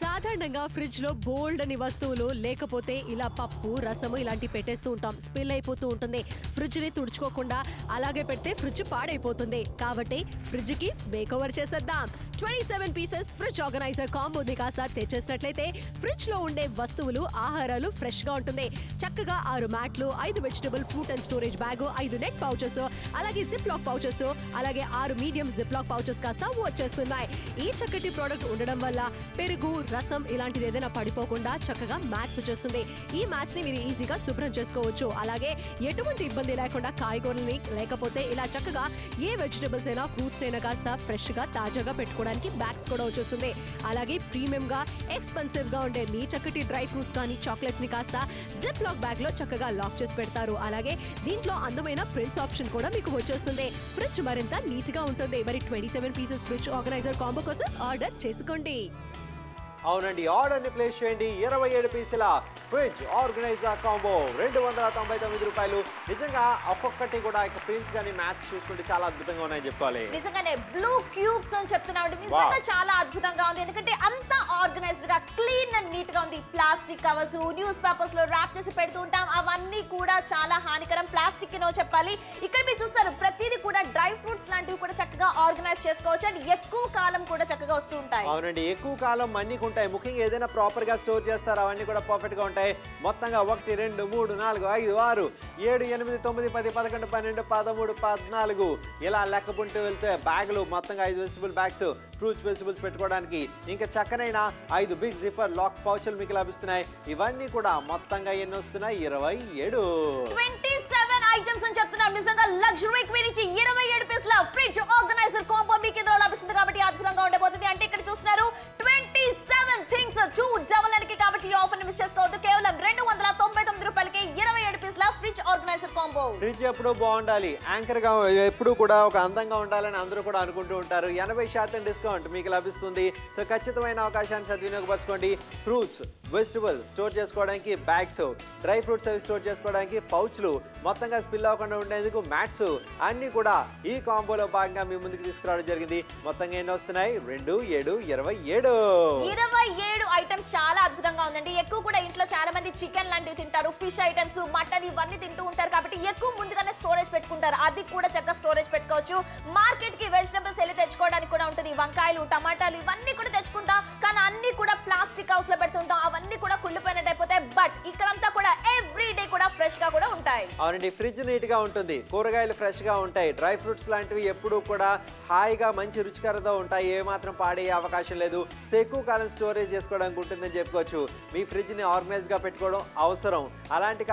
సాధారణంగా ఫ్రిడ్జ్ లో బోల్డ్ అని వస్తువులు లేకపోతే ఇలా పప్పు రసము ఇలాంటి పెట్టేస్తూ ఉంటాం. స్పిల్ అయిపోతూ ఉంటుంది. ఫ్రిడ్జ్ ని తుడుచుకోకుండా అలాగే పెడితే ఫ్రిడ్జ్ పాడైపోతుంది. కాబట్టి ఫ్రిడ్జ్ కి మేక్ ఓవర్ చేసేద్దాం. 27 పీసెస్ ఫ్రిడ్జ్ ఆర్గనైజర్ కాంబోని కాస్త తెచ్చేసినట్లయితే ఫ్రిడ్జ్ లో ఉండే వస్తువులు ఆహారాలు ఫ్రెష్ గా ఉంటుంది. చక్కగా 6 మ్యాట్లు, 5 vegetable fruit and storage bag, 5 net pouches, అలాగే జిప్ లాక్ పౌచెస్, అలాగే 6 మీడియం జిప్ లాక్ పౌచెస్ కాస్త వచ్చేస్తున్నాయి. ఈ చక్కటి ప్రోడక్ట్ ఉండడం వల్ల పెరుగు, రసం ఇలాంటిది ఏదైనా పడిపోకుండా చక్కగా మ్యాట్స్ వచ్చేస్తుంది. ఈ మ్యాట్స్ ని మీరు ఈజీగా శుభ్రం చేసుకోవచ్చు. అలాగే ఎటువంటి ఇబ్బంది లేకుండా కాయగూరల్ని లేకపోతే ఇలా చక్కగా ఏ వెజిటబుల్స్ అయినా ఫ్రూట్స్ అయినా కాస్త ఫ్రెష్ గా తాజాగా పెట్టుకోవడానికి బ్యాగ్స్ కూడా వచ్చేస్తుంది. అలాగే ప్రీమియం గా ఎక్స్పెన్సివ్ గా ఉండే మీ చక్కటి డ్రై ఫ్రూట్స్ కానీ చాక్లెట్స్ ని కాస్త జిప్ లాక్ బ్యాగ్ లో చక్కగా లాక్ చేసి పెడతారు. అలాగే దీంట్లో అందమైన ప్రింట్స్ ఆప్షన్ కూడా మీకు వచ్చేస్తుంది. ఫ్రిడ్జ్ మరింత నీట్ గా ఉంటుంది. మరి 27 పీసెస్ ఫ్రిడ్జ్ ఆర్గనైజర్ కాంబో కోసం ఆర్డర్ చేసుకోండి. అవునండి, ఆర్డర్ని ప్లేస్ చేయండి. 27 పీసుల ఫ్రిడ్జ్ ఆర్గనైజర్ కాంబో 299 రూపాయలు. నిజంగా ఒక్కొక్కటి కూడా ప్రింట్స్ కానీ మ్యాథ్స్ చూసుకుంటే చాలా అద్భుతంగా ఉన్నాయని చెప్పుకోవాలి. నిజంగానే బ్లూ క్యూబ్స్ అని చెప్తున్నాడు. నిజంగా చాలా అద్భుతంగా ఉంది. ఎందుకంటే అంత ఆర్గనైజ్డ్ గా క్లీన్ అండ్ నీట్ గా ఉంది. ప్లాస్టిక్ కవర్స్, న్యూస్ పేపర్స్ లో ర్యాప్ చేసి పెడుతూ ఉంటాం. అవన్నీ కూడా చాలా హానికరం. ప్లాస్టిక్ నో చెప్పాలి. ఇక్కడ మీరు చూస్తారు ప్రతిదీ కూడా డ్రై ఫ్రూట్స్ లాంటివి కూడా చక్కగా ఆర్గనైజ్ చేసుకోవచ్చు. అండ్ ఎక్కువ కాలం కూడా చక్కగా వస్తూ ఉంటాయి. అవునండి, ఎక్కువ కాలం మన్నిక ఉంటాయి. ముఖ్యంగా ఏదైనా ప్రాపర్ గా స్టోర్ చేస్తారు అవన్నీ కూడా పర్ఫెక్ట్ గా ఉంటాయి. మొత్తంగా 1 2 3 4 5 6 7 8 9 10 11 12 13 14 ఇలా లెక్కపుంటూ వెళ్తే బ్యాగులు మొత్తంగా 5 వెజిటబుల్ బ్యాగ్స్, ఫ్రూట్స్ వెజిటబుల్స్ పెట్టుకోవడానికి, ఇంకా చక్కనైన 5 బిగ్ జిప్పర్ లాక్ పౌచులు మీకు లభిస్తున్నాయి. ఇవన్నీ కూడా మొత్తంగా ఎన్ని వస్తున్నాయి? 27 ఐటమ్స్ అని చెప్తున్నాం. నిజంగా లగ్జరీ క్వీన్ 27 పీసుల ఫ్రిడ్జ్ ఆర్గనైజర్ కాంబో మీకు ఇందులో లభిస్తుంది. కాబట్టి అద్భుతంగా ఉండబోతుంది. అంటే ఇక్కడ చూస్తున్నారు 27 థింగ్స్ 299 కాబట్టి ఈ ఆఫర్ ని మిస్ చేసుకోవద్దు. కేవలం 299 రూపాయలకి 27 పీసుల ఫ్రిడ్జ్ ఆర్గనైజర్ కాంబో. ఫ్రిడ్జ్ ఎప్పుడు బాగుండాలి, యాంకర్ గా ఎప్పుడు కూడా ఒక అందంగా ఉండాలని అందరూ కూడా అనుకుంటూ ఉంటారు. 80% డిస్కౌంట్ మీకు లభిస్తుంది. సో ఖచ్చితమైన అవకాశాన్ని సద్వినియోగపరచుకోండి. ఫ్రూట్స్, వెజిటబుల్ స్టోర్ చేసుకోవడానికి బ్యాగ్స్, డ్రై ఫ్రూట్స్ అవి స్టోర్ చేసుకోవడానికి పౌచ్లు, మొత్తంగా స్పిల్ అవ్వకుండా ఉండేందుకు మ్యాట్స్ అన్ని కూడా ఈ కాంబోలో భాగంగా మీ ముందుకు తీసుకురావడం జరిగింది. మొత్తంగా ఎన్ని వస్తున్నాయి? 2 7 27 ఐటమ్స్. చాలా అద్భుతంగా ఉందండి. ఎక్కువ కూడా ఇంట్లో చాలా మంది చికెన్ లాంటివి తింటారు, ఫిష్ ఐటమ్స్, మటన్ ఇవన్నీ తింటూ ఉంటారు. కాబట్టి ఎక్కువ ముందుగానే స్టోరేజ్ పెట్టుకుంటారు. అది కూడా చక్కగా స్టోరేజ్ పెట్టుకోవచ్చు. మార్కెట్ కి వెజిటబుల్స్ వెళ్ళి తెచ్చుకోవడానికి కూడా ఉంటుంది. వంకాయలు, టమాటాలు ఇవన్నీ కూడా తెచ్చుకుంటాం. కానీ అన్ని కూడా ప్లాస్టిక్ హౌస్ లో పెడుతుంటాం. అవన్నీ కూడా కుళ్ళిపోయినట్టు అయిపోతాయి. బట్ ఇక్కడంతా కూడా ఎవ్రీ డే కూడా ఫ్రెష్ గా కూడా ఉంటాయి. అవునండి, ఫ్రిడ్జ్ నీట్ గా ఉంటుంది. కూరగాయలు ఫ్రెష్ గా ఉంటాయి. డ్రై ఫ్రూట్స్ లాంటివి ఎప్పుడూ కూడా హాయిగా మంచి రుచికరతో ఉంటాయి. ఏ మాత్రం పాడయ్యే అవకాశం లేదు. సో ఎక్కువ కాలం స్టోరేజ్ చేసుకోవడానికి ఉంటుందని చెప్పుకోవచ్చు. మీ ఫ్రిడ్జ్ ని ఆర్గనైజ్ గా పెట్టుకోవడం అవసరం. అలాంటి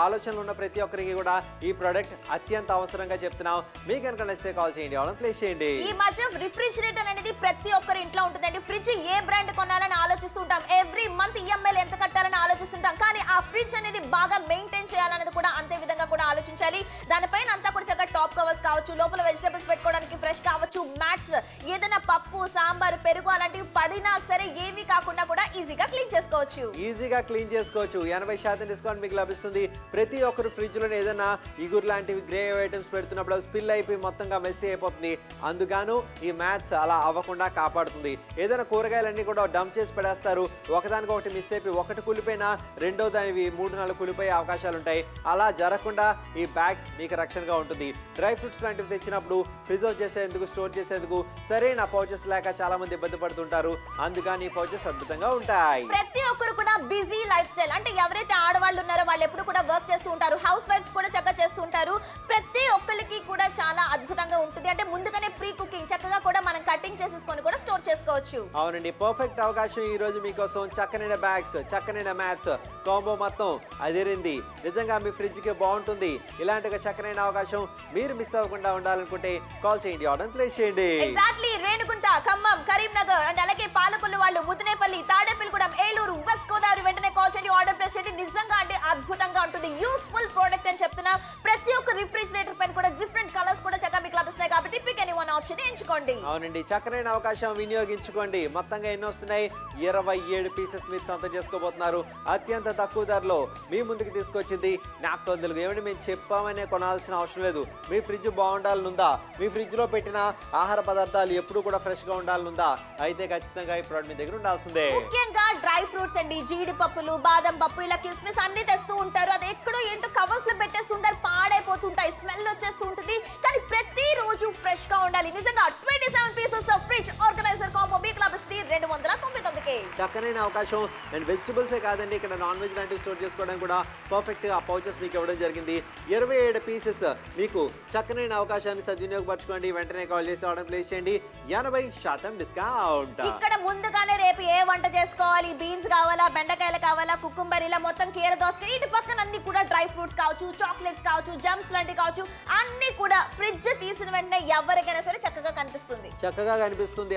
ఆలోచనలు ఉన్న ప్రతి ఒక్కరికి కూడా ఈ ప్రోడక్ట్ అత్యంత అవసరంగా చెప్తున్నాం. మీకు కనుక నచ్చితే కాల్ చేయండి, ఆర్డర్ ప్లేస్ చేయండి. ఈ మధ్య రిఫ్రిజిరేటర్ అనేది ప్రతి ఒక్కరి ఇంట్లో ఉంటుందండి. ఫ్రిడ్జ్ ఏ బ్రాండ్ కొనాలని ఆలోచిస్తుంటాం. ఎవ్రీ మంత్ ఈఎంఐలు ఎంత కట్టాలని ఆలోచిస్తుంటాం. కానీ ఆ ఫ్రిడ్జ్ అనేది బాగా మెయింటైన్ చేయాలనేది కూడా అంతే విధంగా కూడా ఆలోచించాలి. దానిపైన అంతా కూడా చక్కగా టాప్ కవర్స్ కావచ్చు, లోపల వెజిటబుల్స్ పెట్టుకోవడానికి ఫ్రెష్ కావచ్చు, మ్యాట్స్, ఏదైనా పప్పు, సాంబార్, పెరుగు అలాంటివి పడినా సరే ఏవి కాకుండా కూడా ఈజీగా క్లీన్ చేసుకోవచ్చు. 80% డిస్కౌంట్ మీకు లభిస్తుంది. ప్రతి ఒక్కరు ఫ్రిడ్జ్ లో ఏదైనా ఇగురు లాంటివి గ్రే ఐటమ్స్ పెడుతున్నప్పుడు స్పిల్ అయిపోయి మొత్తంగా మెస్సీ అయిపోతుంది. అందుగాను ఈ మ్యాథ్స్ అలా అవ్వకుండా కాపాడుతుంది. ఏదైనా కూరగాయలన్నీ కూడా డంప్ చేసి పెడేస్తారు. ఒకదానికొకటి మిస్ అయిపోయి ఒకటి కులిపోయినా రెండో దానివి 3 4 కులిపోయే అవకాశాలు ఉంటాయి. అలా జరగకుండా ఈ బ్యాగ్స్ మీకు రక్షణగా ఉంటుంది. డ్రై ఫ్రూట్స్ లాంటివి తెచ్చినప్పుడు ప్రిజర్వ్ చేసేందుకు, స్టోర్ చేసేందుకు సరైన పౌచెస్ లేక చాలా మంది ఇబ్బంది పడుతుంటారు. అందుకని పౌచెస్ అద్భుతంగా ఉంటాయి. ప్రతి ఒక్కరు కూడా బిజీ లైఫ్ స్టైల్, అంటే ఎవరైతే ఆడవాళ్ళు ఉన్నారో వాళ్ళు ఎప్పుడు కూడా వర్క్ చేస్తూ ఉంటారు. హౌస్ వైఫ్స్ కూడా చక్కగా చేస్తూ ఉంటారు. ప్రతి ఒక్కరికి కూడా చాలా అద్భుతంగా ఉంటుంది. అంటే ముందుగానే ప్రీ కుకింగ్ చక్కగా కూడా మనం కటింగ్ చేసేసుకొని కూడా స్టోర్ చేసుకోవచ్చు. అవునండి, పర్ఫెక్ట్ అవకాశం ఈ రోజు మీకోసం. చక్కనైన బ్యాగ్స్, చక్కనైన మ్యాట్స్ కాంబో మొత్తం అదిరింది. నిజంగా మీ ఫ్రిడ్జ్ కి బాగుంటుంది. ఇలాంటి ఒక చక్కనైన అవకాశం మీరు మిస్ అవ్వకుండా ఉండాలనుకుంటే కాల్ చేయండి, ఆర్డర్ ప్లేస్ చేయండి. ఎగ్జాక్ట్లీ రేణుగుంట, ఖమ్మం, కరీంనగర్ అండ్ అలాగే పాలకొల్లు వాళ్ళు, ముదినేపల్లి, తాడేపల్లిగూడెం, ఏలూరు, వెస్ట్ గోదావరి వెంటనే కాల్ చేయండి, ఆర్డర్ ప్లేస్ చేయండి. నిజంగా అంటే అద్భుతంగా ఉంటుంది. యూస్ఫుల్ ప్రోడక్ట్ అని చెప్తున్నా. ప్రతి ఒక్క రిఫ్రిజిరేటర్ పైన కూడా డిఫరెంట్ కలర్స్ కూడా చక్కగా మీకు లభిస్తాయి. కాబట్టి పిక్ ఎనీ వన్ ఆప్షన్ ఎంచుకోండి. చేసుకోండి. అవునండి, చక్కనైన అవకాశం వినియోగించుకోండి. మొత్తంగా ఎన్ని వస్తున్నాయి? 27 పీసెస్ మీరు సొంతం చేసుకోబోతున్నారు. అత్యంత తక్కువ ధరలో మీ ముందుకు తీసుకొచ్చింది నాప్తోల్ తెలుగు. ఏమంటే మేము చెప్పామనే కొనాల్సిన అవసరం లేదు. మీ ఫ్రిడ్జ్ బాగుండాలనుందా? మీ ఫ్రిడ్జ్ లో పెట్టిన ఆహార పదార్థాలు ఎప్పుడు కూడా ఫ్రెష్ గా ఉండాలనుందా? అయితే ఖచ్చితంగా ఈ ప్రోడక్ట్ మీ దగ్గర ఉండాల్సిందే. ముఖ్యంగా డ్రై ఫ్రూట్స్ అండి, జీడిపప్పులు, బాదం పప్పు, ఇలా కిస్మిస్ అన్ని తెస్తూ ఉంటారు. అది ఎక్కడో ఏంటో కవర్స్ లో పెట్టేస్తుంటారు, పాడైపోతుంటాయి, స్మెల్ వచ్చేస్తూ ఉంటుంది. కానీ ప్రతిరోజు ఫ్రెష్ గా ఉండాలి. నిజంగా 27 పీసెస్ ఫ్రిడ్జ్ ఆర్గనైజర్ కాంబో మీకు లభిస్తుంది 299కి. చక్కనైన అవకాశం. అండ్ వెజిటబుల్సే కాదండి, ఇక్కడ నాన్ వెజ్ లాంటివి స్టోర్ చేసుకోవడానికి కూడా పర్ఫెక్ట్ గా పౌచెస్ మీకు ఇవ్వడం జరిగింది. 27 పీసెస్ మీకు చక్కనైన అవకాశాన్ని సద్వినియోగపరచుకోండి. వెంటనే కాల్ చేసి ఆర్డర్ ప్లేస్ చేయండి. 80% డిస్కౌంట్. ఇక్కడ ముందుగానే రేపు ఏ వంట చేసుకోవాలి, బీన్స్ కావాలా, బెండకాయలు కావాలా, కుకుంబర్, ఇలా మొత్తం కీర దోసకాయ, ఇటు పక్కన అన్ని కూడా డ్రై ఫ్రూట్స్ కావచ్చు, చాక్లెట్స్ కావచ్చు, జమ్స్ లాంటివి కావచ్చు, అన్ని కూడా ఫ్రిడ్జ్ తీసిన వెంటనే ఎవరికైనా సరే చక్కగా కనిపిస్తుంది.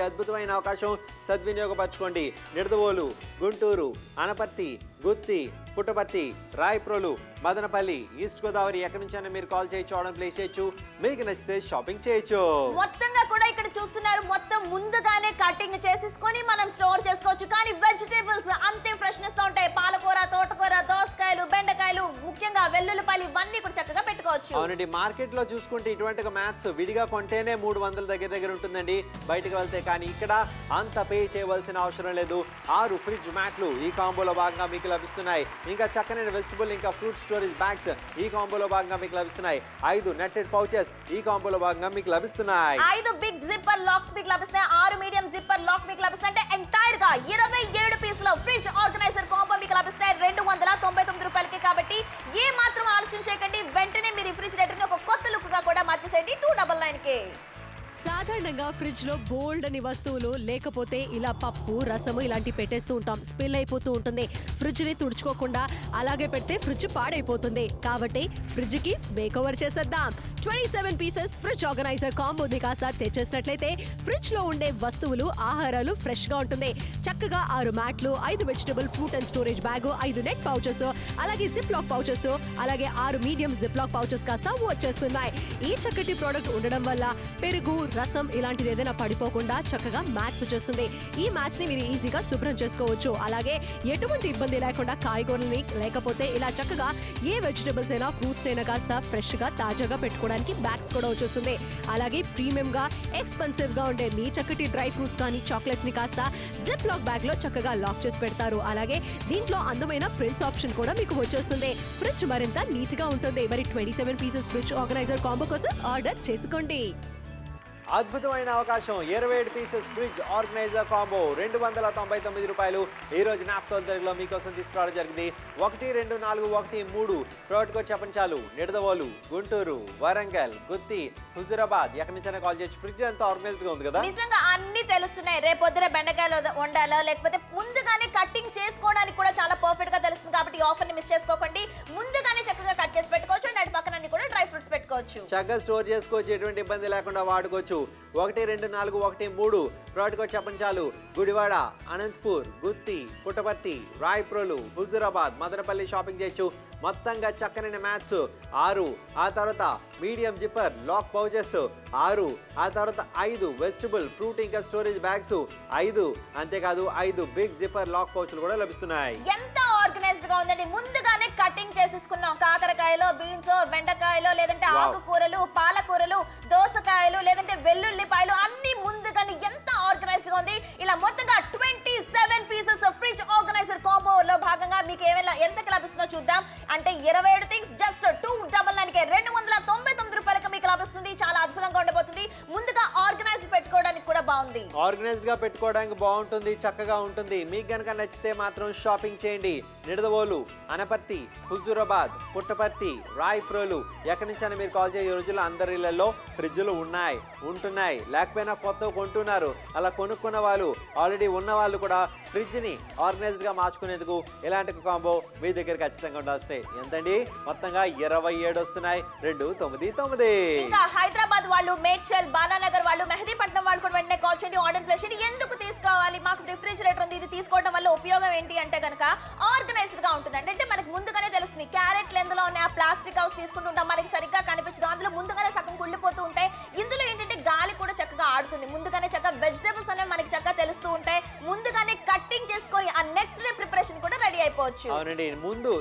అద్భుతమైన అవకాశం సద్వినియోగపరచుకోండి. నిడదవోలు, గుంటూరు, అనపర్తి, గుత్తి, పుట్టపర్తి, రాయప్రోలు, మదనపల్లి, ఈస్ట్ గోదావరి, ఎక్కడి నుంచైనా మీరు కాల్ చేయొచ్చు, ఆర్డర్ ప్లేస్ చేయొచ్చు. మీకు నచ్చితే షాపింగ్ చేయొచ్చు. మొత్తంగా కూడా ఇక్కడ చూస్తున్నారు, మొత్తం ముందుగానే కటింగ్ చేసేసుకొని మనం స్టోర్ చేసుకోవచ్చు. కానీ వెజిటేబుల్స్ అంతే ఫ్రెష్నెస్ తో ఉంటాయి. పాలకూర, తోటకూర, దోసకాయలు, బెండకాయలు, ముఖ్యంగా వెల్లుల్లిపాయలు, ఇవన్నీ కూడా చక్కగా పెట్టుకోవచ్చు. అవునండి, మార్కెట్ లో చూసుకుంటే ఇటువంటి మ్యాథ్స్ విడిగా కొంటేనే 300 దగ్గర ఉంటుందండి బయటకు వెళ్తే. కానీ ఇక్కడ అంత పే చేయవలసిన అవసరం లేదు. 6 ఫ్రిడ్జ్ మ్యాట్లు ఈ కాంబోలో భాగంగా మీకు లభిస్తున్నాయి. ఇంకా చక్కనైన వెజిటబుల్ ఇంకా ఫ్రూట్ స్టోరేజ్ బ్యాగ్స్ ఈ కాంబోలో భాగంగా మీకు లభిస్తున్నాయి. 5 నెట్టెడ్ పౌచెస్ ఈ కాంబోలో భాగంగా మీకు లభిస్తున్నాయి. 5 బిగ్ జిప్పర్ లాక్స్ మీకు లభిస్తాయి. 6 మీడియం జిప్పర్ లాక్ మీకు లభిస్తాయి. అంటే ఎంటైర్ గా 27 పీసుల ఫ్రిడ్జ్ ఆర్గనైజర్ కాంబో మీకు లభిస్తాయి 299 రూపాయలకి. కాబట్టి ఏ మాత్రం ఆలోచన చేయకండి, వెంటనే మీరు ఫ్రిడ్జ్ రేటర్ని ఒక కొత్త లుక్ గా కూడా మార్చేసేయండి 299కి. సాధారణంగా ఫ్రిడ్జ్ లో బోల్డ్ అని వస్తువులు లేకపోతే ఇలా పప్పు, రసము ఇలాంటి పెట్టేస్తూ ఉంటాం. స్పిల్ అయిపోతూ ఉంటుంది. ఫ్రిడ్జ్ ని తుడుచుకోకుండా అలాగే పెడితే ఫ్రిడ్జ్ పాడైపోతుంది. కాబట్టి ఫ్రిడ్జ్ కి మేక్ ఓవర్ చేసేద్దాం. 27 పీసెస్ ఫ్రిడ్జ్ ఆర్గనైజర్ కాంబోని కాస్త తెచ్చేసినట్లయితే ఫ్రిడ్జ్ లో ఉండే వస్తువులు, ఆహారాలు ఫ్రెష్ గా ఉంటుంది. చక్కగా 6 మ్యాట్లు, 5 vegetable fruit and storage bag, 5 net pouches, అలాగే జిప్ లాక్ పౌచెస్, అలాగే 6 మీడియం జిప్ లాక్ పౌచెస్ కాస్త వచ్చేస్తున్నాయి. ఈ చక్కటి ప్రోడక్ట్ ఉండడం వల్ల పెరుగు, రసం ఇలాంటిది ఏదైనా పడిపోకుండా చక్కగా మ్యాట్స్ వచ్చేస్తుంది. ఈ మ్యాట్స్ ని మీరు ఈజీగా శుభ్రం చేసుకోవచ్చు. అలాగే ఎటువంటి ఇబ్బంది లేకుండా కాయగూరల్ని, లేకపోతే ఇలా చక్కగా ఏ వెజిటబుల్స్ అయినా, ఫ్రూట్స్ అయినా కాస్త ఫ్రెష్ గా తాజాగా పెట్టుకోవడానికి బ్యాగ్స్ కూడా వచ్చేస్తుంది. అలాగే ప్రీమియం గా, ఎక్స్పెన్సివ్ గా ఉండే మీ చక్కటి డ్రై ఫ్రూట్స్ కానీ, చాక్లెట్స్ ని కాస్త జిప్ లాక్ బ్యాగ్ లో చక్కగా లాక్ చేసి పెడతారు. అలాగే దీంట్లో అందమైన ప్రింట్స్ ఆప్షన్ కూడా మీకు వచ్చేస్తుంది. ఫ్రిడ్జ్ మరింత నీట్ గా ఉంటుంది. మరి 27 పీసెస్ ఫ్రిడ్జ్ ఆర్గనైజర్ కాంబో కోసం ఆర్డర్ చేసుకోండి. అద్భుతమైన అవకాశం. 27 పీసెస్ ఫ్రిడ్జ్ ఆర్గనైజర్ కాంబో 299 రూపాయలు. ఈ రోజు నాప్తోల్ తెలుగులో మీకోసం తీసుకురావడం జరిగింది. 1, 2, 4, 1, 3 ప్రోడక్ట్ కోడ్ చెప్పండి చాలు. నిడదవోలు, గుంటూరు, వరంగల్, గుత్తి, హుజూరాబాద్, ఎక్కడి నుంచైనా కాల్ చేయొచ్చు. ఫ్రిడ్జ్ అంతా ఆర్గనైజ్డ్ గా ఉంది కదా. నిజంగా అన్ని తెలుస్తున్నాయి. రేపొద్దున బెండకాయలు వండాలో, లేకపోతే ముందుగానే కటింగ్ చేసుకోవడానికి కూడా చాలా పర్ఫెక్ట్ గా తెలుస్తుంది. కాబట్టి ఈ ఆఫర్ ని మిస్ చేసుకోకండి. ముందుగానే చక్కగా కట్ చేసి పెట్టుకోవచ్చు. అండ్ పక్కన అన్ని కూడా డ్రై ఫ్రూట్స్ పెట్టుకోవచ్చు. చక్కగా స్టోర్ చేసుకోవచ్చు, ఎటువంటి ఇబ్బంది లేకుండా వాడుకోవచ్చు. 1, 2, 4, 1, 3 ప్రోడక్ట్ కోడ్ చెప్పండి చాలు. గుడివాడ, అనంతపూర్, గుత్తి, పుట్టపర్తి, రాయప్రోలు, హుజూరాబాద్, మదనపల్లి షాపింగ్ చేయొచ్చు. మొత్తంగా చక్కనైన మ్యాట్స్ 6, ఆ తర్వాత మీడియం జిప్పర్ లాక్ పౌచెస్ 6, ఆ తర్వాత 5 వెజిటబుల్ ఫ్రూట్ ఇంకా స్టోరేజ్ బ్యాగ్స్ 5, అంతేకాదు 5 బిగ్ జిప్పర్ లాక్ పౌచ్లు కూడా లభిస్తున్నాయి. ఎంత ఆర్గనైజ్డ్ గా ఉందండి. ముందుగానే కటింగ్ చేసేసుకున్నాం. కాకరకాయలో, బీన్స్, బెండకాయలో, లేదంటే ఆకుకూరలు, పాలకూరలు, దోసకాయలు, లేదంటే వెల్లుల్లిపాయలు, అన్ని ముందుగానే ఎంత ఆర్గనైజ్డ్ గా ఉంది. ఇలా మొత్తంగా 27 పీసెస్ ఫ్రిడ్జ్ ఆర్గనైజర్ కాంబోలో భాగంగా మీకు ఏమైనా ఎంతకి లభిస్తుందో చూద్దాం. అంటే 27 థింగ్స్ జస్ట్ 299కే 299 రూపాయలకి మీకు లభిస్తుంది. చాలా అద్భుతంగా ఉండబోతుంది. ముందుగా ఆర్గనైజ్డ్ పెట్టుకోవడానికి కూడా బాగుంది. ఆర్గనైజ్డ్ గా పెట్టుకోవడానికి బాగుంటుంది, చక్కగా ఉంటుంది. మీకు గనక నచ్చితే మాత్రం షాపింగ్ చేయండి. నిడదవోలు, అనపర్తి, హుజూరాబాద్, పుట్టపర్తి, రాయప్రోలు, ఎక్కడి నుంచైనా మీరు కాల్ చేయ. ఈ రోజుల్లో అందరి ఇళ్లలో ఫ్రిడ్జ్లు ఉంటున్నాయి, లేకపోయినా కొత్తవి కొంటున్నారు. అలా కొనుక్కున్న వాళ్ళు, ఆల్రెడీ ఉన్న వాళ్ళు కూడా ఫ్రిడ్జ్ ని ఆర్గనైజ్డ్ గా మార్చుకునేందుకు ఇలాంటి కాంబో మీ దగ్గర ఖచ్చితంగా ఉండాల్సిందే. ఎంతండి? మొత్తంగా 27 వస్తున్నాయి 299. ఇంకా హైదరాబాద్ వాళ్ళు, మేడ్చల్, బాలానగర్ వాళ్ళు, మెహదీపట్నం వాళ్ళు కూడా వెంటనే కాల్ చేయండి, ఆర్డర్ ప్లేస్ చేయండి. ఎందుకు తీసుకోవాలి, మాకు రిఫ్రిజిరేటర్ ఉంది, ఇది తీసుకోవడం వల్ల ఉపయోగం ఏంటి అంటే కనుక ఆర్గనైజ్డ్ గా ఉంటుంది. అంటే మనకి ముందుగానే తెలుస్తుంది క్యారెట్లు ఎందులో ఉన్నాయి. ఆ ప్లాస్టిక్ హౌస్ తీసుకుంటుంటాం, మనకి సరిగ్గా కనిపించదు. అందులో ముందుగానే సగం కుళ్ళిపోతూ ఉంటాయి. ఇందులో ఏంటంటే గాలి కూడా చక్కగా ఆడుతుంది. వెజిటబుల్స్ అనేవి మనకి చక్కగా తెలుస్తూ ఉంటాయి. ముందుగానే కట్టింగ్ చేసుకొని ఆ నెక్స్ట్ డే ప్రిపరేషన్ కూడా రెడీ అయిపోవచ్చు. అవునండి, ముందు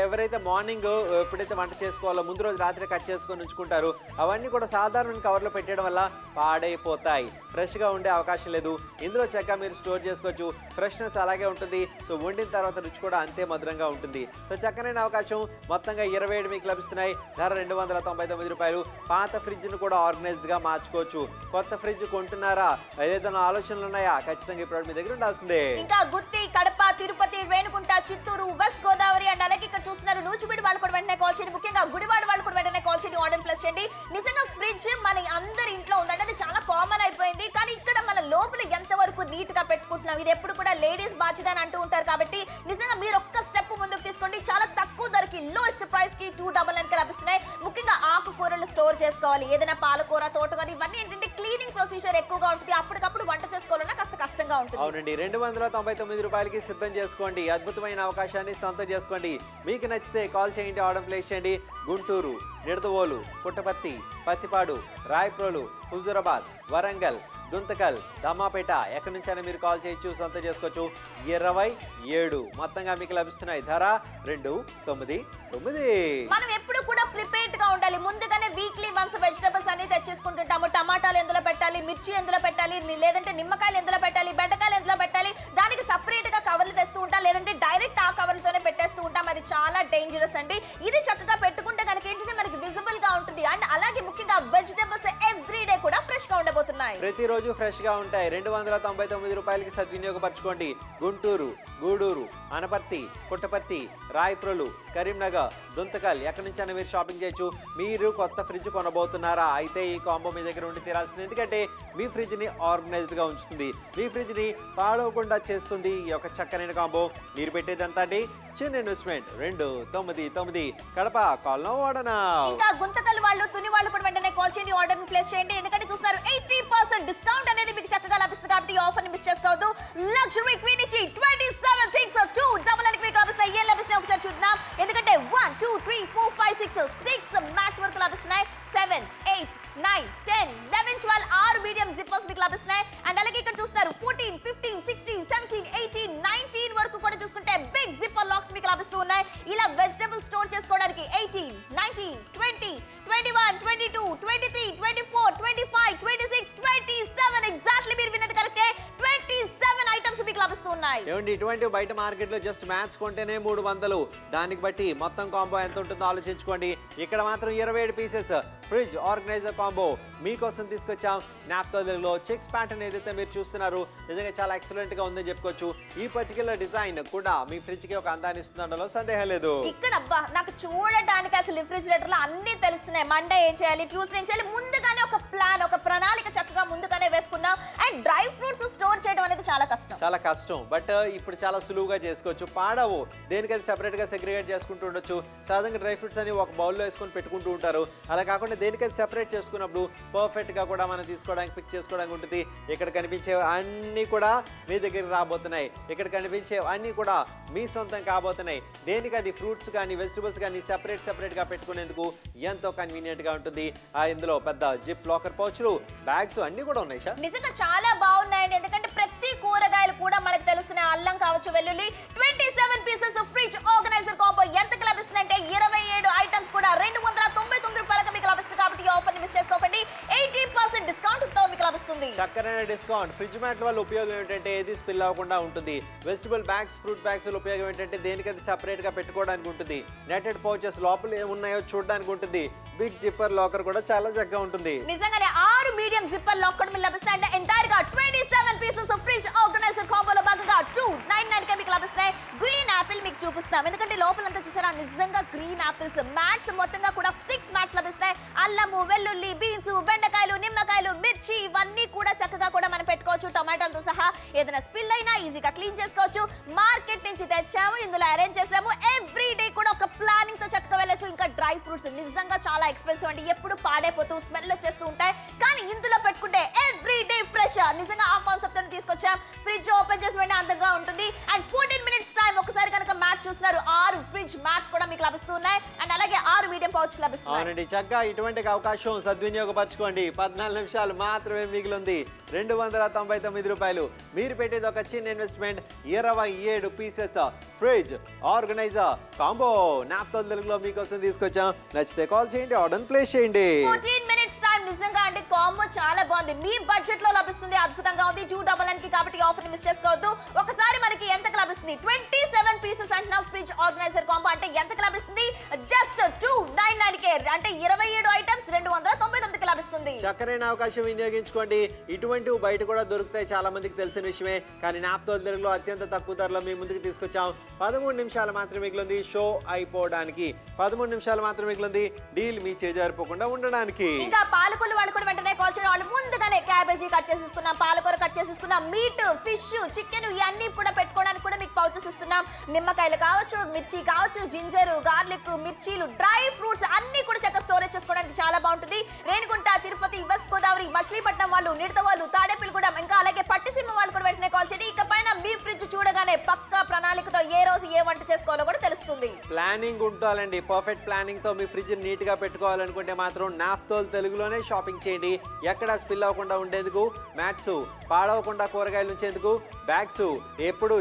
ఎవరైతే మార్నింగ్ ఎప్పుడైతే వంట చేసుకోవాలో ముందు రోజు రాత్రి కట్ చేసుకొని ఉంచుకుంటారు, అవన్నీ కూడా సాధారణ కవర్లో పెట్టడం వల్ల పాడైపోతాయి. ఫ్రెష్గా ఉండే అవకాశం లేదు. ఇందులో చక్కగా మీరు స్టోర్ చేసుకోవచ్చు. ఫ్రెష్నెస్ అలాగే ఉంటుంది. సో వండిన తర్వాత రుచి కూడా అంతే మధురంగా ఉంటుంది. సో చక్కనైన అవకాశం. మొత్తంగా 27 మీకు లభిస్తున్నాయి. ధర 299 రూపాయలు. పాత ఫ్రిడ్జ్ను కూడా ఆర్గనైజ్డ్గా మార్చుకోవచ్చు. కొత్త ఫ్రిడ్జ్ కొంటున్నారా, ఏదైనా ఆలోచనలు ఉన్నాయా, ఖచ్చితంగా ఇప్పుడు మీ దగ్గర ఉండాల్సిందే. ఇంకా గుత్తి, కడప, తిరుపతి, రేణుగుంట, చిత్తూరు, వెస్ట్ గోదావరి అండ్ అలాగే ఇక్కడ చూస్తున్నారు నూజివీడు వాళ్ళు కూడా వెంటనే కాల్ చేయండి. ముఖ్యంగా గుడివాడ వాళ్ళు కూడా వెంటనే కాల్ చేయండి, ఆర్డర్ ప్లేస్ చేయండి. నిజంగా ఫ్రిడ్జ్ మన అందరి ఇంట్లో ఉందంటే అది చాలా కామన్ అయిపోయింది. కానీ ఇక్కడ మన లోపల ఎంతవరకు నీట్ గా పెట్టుకుంటున్నాం, ఇది ఎప్పుడు కూడా లేడీస్ బాధ్యత అని అంటూ ఉంటారు. కాబట్టి నిజంగా మీరు ఒక్క స్టెప్ ముందుకు తీసుకోండి. చాలా తక్కువ ధరకి లోయెస్ట్ ప్రైస్ కి 299 కి లభిస్తున్నాయి. ముఖ్యంగా ఆకుకూరలు స్టోర్ చేసుకోవాలి, ఏదైనా పాలకూర, తోటకూర, ఇవన్నీ ఏంటంటే క్లీనింగ్ ప్రొసీజర్ ఎక్కువగా ఉంటుంది. అప్పటికప్పుడు వంట చేసుకోవాలన్నా కాస్త కష్టంగా ఉంటుంది. అవునండి, 299 రూపాయలకి సిద్ధం చేసుకోండి. అద్భుతమైన అవకాశాన్ని సొంతం చేసుకోండి. మీకు నచ్చితే కాల్ చేయండి, ఆర్డర్ ప్లేస్ చేయండి. గుంటూరు, నిడదవోలు, పుట్టపర్తి, పత్తిపాడు, రాయప్రోలు, హుజూరాబాద్, వరంగల్, దుంతకల్, దమ్మాపేట, ఎక్కడి నుంచైనా మీరు కాల్ చేయొచ్చు, సొంతం చేసుకోవచ్చు. 27 మొత్తంగా మీకు లభిస్తున్నాయి. ధర 299. మనం ఎప్పుడు కూడా ప్రిపేర్డ్ గా ఉండాలి. ముందుగానే వీక్లీ వన్స్ వెజిటబుల్స్ అన్ని తెచ్చేసుకుంటుంటాము. టమాటాలు ఎందులో పెట్టాలి, మిర్చి ఎందులో పెట్టాలి, లేదంటే నిమ్మకాయలు ఎందులో పెట్టాలి, బెండకాయలు ఎందులో పెట్టాలి, దానికి సపరేట్ గా కవర్లు తెస్తూ ఉంటాం, లేదంటే డైరెక్ట్ ఆ కవర్లతోనే పెట్టేస్తూ ఉంటాం. అది చాలా డేంజరస్ అండి. ఇది చక్కగా పెట్టుకుంటే కనుక ఏంటంటే మనకి విజిబుల్ గా ఉంటుంది. అండ్ అలాగే ముఖ్యంగా వెజిటబుల్స్ ఎవ్రీ డే కూడా ఫ్రెష్ గా ఉండబోతున్నాయి. ప్రతిరోజు ఫ్రెష్ గా ఉంటాయి. 299 రూపాయలకి సద్వినియోగపరచుకోండి. గుంటూరు, గూడూరు, అనపర్తి, పుట్టపర్తి, రాయప్రోలు, కరీంనగర్, దుంతకల్, ఎక్కడి నుంచైనా మీరు షాపింగ్ చేయొచ్చు. మీరు కొత్త ఫ్రిడ్జ్ కొనబోతున్నారా, అయితే ఈ కాంబో మీ దగ్గర ఉండి తీరాల్సింది. ఎందుకంటే మీ ఫ్రిడ్జ్ ని ఆర్గనైజ్డ్ గా ఉంచుతుంది, మీ ఫ్రిడ్జ్ ని పాడవకుండా చేస్తుంది ఈ యొక్క చక్కనైన కాంబో. మీరు పెట్టేదంతా అండి చిన్న investment. 299 Kadapa. Call now, order now. ఇంకా గుంతకల్ వాళ్ళు, తుని వాళ్ళు కూడా వెంటనే కాల్ చేయండి, ఆర్డర్ ని ప్లేస్ చేయండి. ఎందుకంటే చూస్తున్నారు 80% డిస్కౌంట్ అనేది మీకు చక్కగా లభిస్తుంది. కాబట్టి ఈ ఆఫర్ ని మిస్ చేసుకోవద్దు. లగ్జరీ క్వీన్ నుంచి 27 థింగ్స్ 299 మీకు లభిస్తాయి. ఏం లభిస్తాయి ఒకసారి చూద్దాం. ఎందుకంటే 1 2 3 4 5 6 మ్యాట్స్ వరకు లభిస్తున్నాయి. 7 8 9 10 11 12 6 మీడియం జిప్పర్స్ మీకు లభిస్తున్నాయి. అండ్ అలాగే ఇక్కడ చూస్తున్నారు 14 15 16 17 18 19 వరకు కూడా చూసుకుంటే బిగ్ జిప్పర్ లాక్స్ మీకు లభిస్తూ ఉన్నాయి. ఇలా వెజిటబుల్ స్టోర్ చేసుకోవడానికి 18 19 20 21 22 23 24 25 26 27 ఎగ్జాక్ట్లీ మీరు విన్నది కరెక్టే. 27 ఐటమ్స్ మీకు లభిస్తున్నాయి. ఏమండి, ఇటువంటి బయట మార్కెట్ లో జస్ట్ మ్యాచ్ కొంటేనే 300. దానికి బట్టి మొత్తం కాంబో ఎంత ఉంటుందో ఆలోచించుకోండి. ఇక్కడ మాత్రం 27 పీసెస్ ఫ్రిడ్జ్ ఆర్గనైజర్ కాంబో మీకోసం తీసుకొచ్చాం. నాప్తోలో చెక్స్ ప్యాటర్న్ ఏదైతే మీరు చూస్తున్నారు నిజంగా చాలా ఎక్సలెంట్ గా ఉందని చెప్పుకోవచ్చు. ఈ పర్టికులర్ డిజైన్ కూడా మీ ఫ్రిడ్జ్ కి ఒక అందాన్ని ఇస్తుండడంలో సందేహం లేదు. ఇక్కడ అబ్బా నాకు చూడడానికి అసలు రిఫ్రిజిరేటర్ లో అన్ని తెలుస్తున్నాయి. మండే ఏం చేయాలి, ట్యూస్డే ఏం చేయాలి, ముందుగానే ఒక ప్లాన్, ఒక ప్రణాళిక చక్కగా ముందుగానే వేసుకున్నాం. అండ్ డ్రై ఫ్రూట్స్ స్టోర్ చేయడం అనేది చాలా కష్టం. బట్ ఇప్పుడు చాలా సులువుగా చేసుకోవచ్చు. పాడవు, దేనికైతే సెపరేట్ గా సెగ్రిగేట్ చేసుకుంటూ ఉండొచ్చు. సాధారణంగా డ్రై ఫ్రూట్స్ అని ఒక బౌల్లో వేసుకొని పెట్టుకుంటూ ఉంటారు. అలా కాకుండా దేనికైతే సెపరేట్ చేసుకున్నప్పుడు పర్ఫెక్ట్ గా కూడా మనం తీసుకోవడానికి, పిక్ చేసుకోవడానికి ఉంటుంది. ఇక్కడ కనిపించే అన్ని కూడా మీ దగ్గరికి రాబోతున్నాయి. ఇక్కడ కనిపించే అన్ని కూడా మీ సొంతం కాబోతున్నాయి. దేనికి అది ఫ్రూట్స్ కానీ వెజిటబుల్స్ కానీ సెపరేట్ గా పెట్టుకునేందుకు ఎంతో కన్వీనియంట్ గా ఉంటుంది. ఇందులో పెద్ద జిప్ లాకర్ పౌచ్లు, బ్యాగ్స్ అన్ని కూడా ఉన్నాయి. నిజంగా చాలా బాగున్నాయండి. ఎందుకంటే ప్రతి కూరగాయలు కూడా మనకు తెలుస్తున్నాయి. అల్లం కావచ్చు, వెల్లుల్లి. 27 పీసెస్ ఫ్రిడ్జ్ ఆర్గనైజర్ కాంబో ఎంతకు లభిస్తుందంటే 27 ఐటమ్స్ కూడా 299 రూపాయలకు మీకు లభిస్తుంది. కాబట్టి ఈ ఆఫర్ ని మిస్ చేసుకోకండి. 80% డిస్కౌంట్ తో మీకు లభిస్తుంది. చక్కనైన డిస్కౌంట్. ఫ్రిడ్జ్ మ్యాట్ వల్ల ఉపయోగం ఏంటంటే ఏది స్పిల్ అవ్వకుండా ఉంటుంది. వెజిటబుల్ బ్యాగ్స్, ఫ్రూట్ బ్యాగ్స్ ఉపయోగం ఏంటంటే దేనికది సెపరేట్ గా పెట్టుకోవడానికి ఉంటుంది. నెటెడ్ పౌచెస్ లోపల ఏమున్నాయో చూడడానికి ఉంటుంది. బిగ్ జిప్పర్ లాకర్ కూడా చాలా చక్కగా ఉంటుంది. నిజంగానే 6 మీడియం జిప్పర్ లాక్ కూడా మీకు లభిస్తాయి. అంటే ఎంటైర్ గా 27 పీసెస్ ఫ్రిడ్జ్ ఆర్గనైజర్ కాంబోలో భాగంగా 299 కి మీకు లభిస్తాయి. గ్రీన్ యాపిల్ మీకు చూపిస్తాం. ఎందుకంటే లోపలంతా చూసారా నిజంగా గ్రీన్ యాపిల్స్. మ్యాట్స్ మొత్తంగా కూడా 6 మ్యాట్స్ లభిస్తాయి. అల్లము, వెల్లుల్లి, బీన్స్, బెండకాయలు, నిమ్మకాయలు, మిర్చి ఇవన్నీ కూడా చక్కగా కూడా మనం పెట్టుకోవచ్చు. టమాటాలతో సహా ఏదైనా స్పిల్ అయినా ఈజీగా క్లీన్ చేసుకోవచ్చు. మార్కెట్ నుంచి తెచ్చాము, ఇందులో అరేంజ్ చేసాము. ఎవ్రీ డే కూడా ఒక ప్లానింగ్ తో చక్కగా వెళ్ళొచ్చు. ఇంకా డ్రై ఫ్రూట్స్ నిజంగా చాలా ఎక్స్పెన్సివ్ అండి, ఎప్పుడు పాడైపోతూ స్మెల్ వచ్చేస్తూ ఉంటాయి. కానీ ఇందులో పెట్టుకుంటే ఎవ్రీ డే ఫ్రెష్. నిజంగా ఆ కాన్సెప్ట్ ని తీసుకొచ్చాం. ఫ్రిడ్జ్ ఓపెన్ చేసి వెంటనే అందంగా ఉంటుంది. అండ్ 14 మినిట్స్ టైం ఒకసారి కనుక మ్యాచ్ చూస్తున్నారు 6 ఫ్రిడ్జ్ మ్యాట్స్ కూడా మీకు లభిస్తున్నాయి. అండ్ అలాగే 6 మీడియం పౌచ్ లభిస్తాయి. వచ్చేస్తున్నాయి. అవునండి, చక్కగా ఇటువంటి అవకాశం సద్వినియోగపరచుకోండి. 14 నిమిషాలు మాత్రమే మిగిలింది. 299 రూపాయలు. మీరు పెట్టేది ఒక చిన్న investment. 27 pieces fridge organiser combo Naaptol తెలుగులో మీకోసం తీసుకొచ్చాం. నచ్చితే కాల్ చేయండి, ఆర్డర్ ప్లేస్ చేయండి. 14 minutes టైం. నిజంగా అంటే కాంబో చాలా బాగుంది. మీ బడ్జెట్ లో లభిస్తుంది, అద్భుతంగా ఉంది. 299 కి కాబట్టి ఆఫర్ మిస్ చేసుకోవద్దు. ఒకసారి మనకి ఎంతకు లభిస్తుంది? 27 పీసెస్ అంటున్నా ఫ్రిడ్జ్ ఆర్గనైజర్ కాంబో అంటే ఎంతకు లభిస్తుంది? జస్ట్ 299 కే. అంటే 27 ఐటమ్స్ 299 కి లభిస్తుంది. చక్కనైన అవకాశం వినియోగించుకోండి. ఇటువంటివి బయట కూడా దొరుకుతాయి, చాలా మందికి తెలిసిన విషయమే. కానీ నాప్తోల్ తెలుగులో అత్యంత తక్కువ ధరలో మీ ముందుకు తీసుకొచ్చాం. 13 నిమిషాలు మాత్రమే మిగిలింది షో అయిపోవడానికి. 13 నిమిషాలు మాత్రమే మిగిలింది డీల్ మీ చేజారిపోకుండా ఉండడానికి. ఇంకా పాలకూర వాళ్ళు కూడా వెంటనే కాల్ చేయడం, వాళ్ళు ముందుగానే క్యాబేజీ కట్ చేసేసుకున్నాం, పాలకూర కట్ చేసేసుకున్నాం, మీట్, ఫిష్, చికెన్ ఇవన్నీ కూడా పెట్టుకోవడానికి కూడా మీకు పౌచెస్ ఇస్తున్నాం. నిమ్మకాయలు కావచ్చు, మిర్చి కావచ్చు, జింజర్, గార్లిక్, మిర్చీలు, డ్రై ఫ్రూట్స్ అన్ని కూడా చక్కగా స్టోరేజ్ చేసుకోవడానికి చాలా బాగుంటుంది. రేణిగుంట, తిరుపతి, వెస్ట్ గోదావరి, మచిలీపట్నం వాళ్ళు, నిడత వాళ్ళు, తాడేపల్లిగూడెం, ఇంకా అలాగే పట్టిసీమ వాళ్ళు కూడా వెంటనే కాల్ చేయండి. ఇక పైన మీ ఫ్రిడ్జ్ చూడగానే పక్కా ప్రణాళికతో ఏ రోజు ఏ వంట చేసుకోవాలో కూడా తెలుస్తుంది. ప్లానింగ్ ఉండాలండి. పర్ఫెక్ట్ ప్లానింగ్ తో మీ ఫ్రిడ్జ్ నీట్ గా పెట్టుకోవాలనుకుంటే మాత్రం నాప్తోల్ తెలుగులోనే షాపింగ్ చేయండి. ఎక్కడ స్పిల్ అవ్వకుండా ఉండేందుకు మ్యాట్స్, పాడవకుండా కూరగాయలు ఉంచేందుకు బ్యాగ్స్, ఎప్పుడు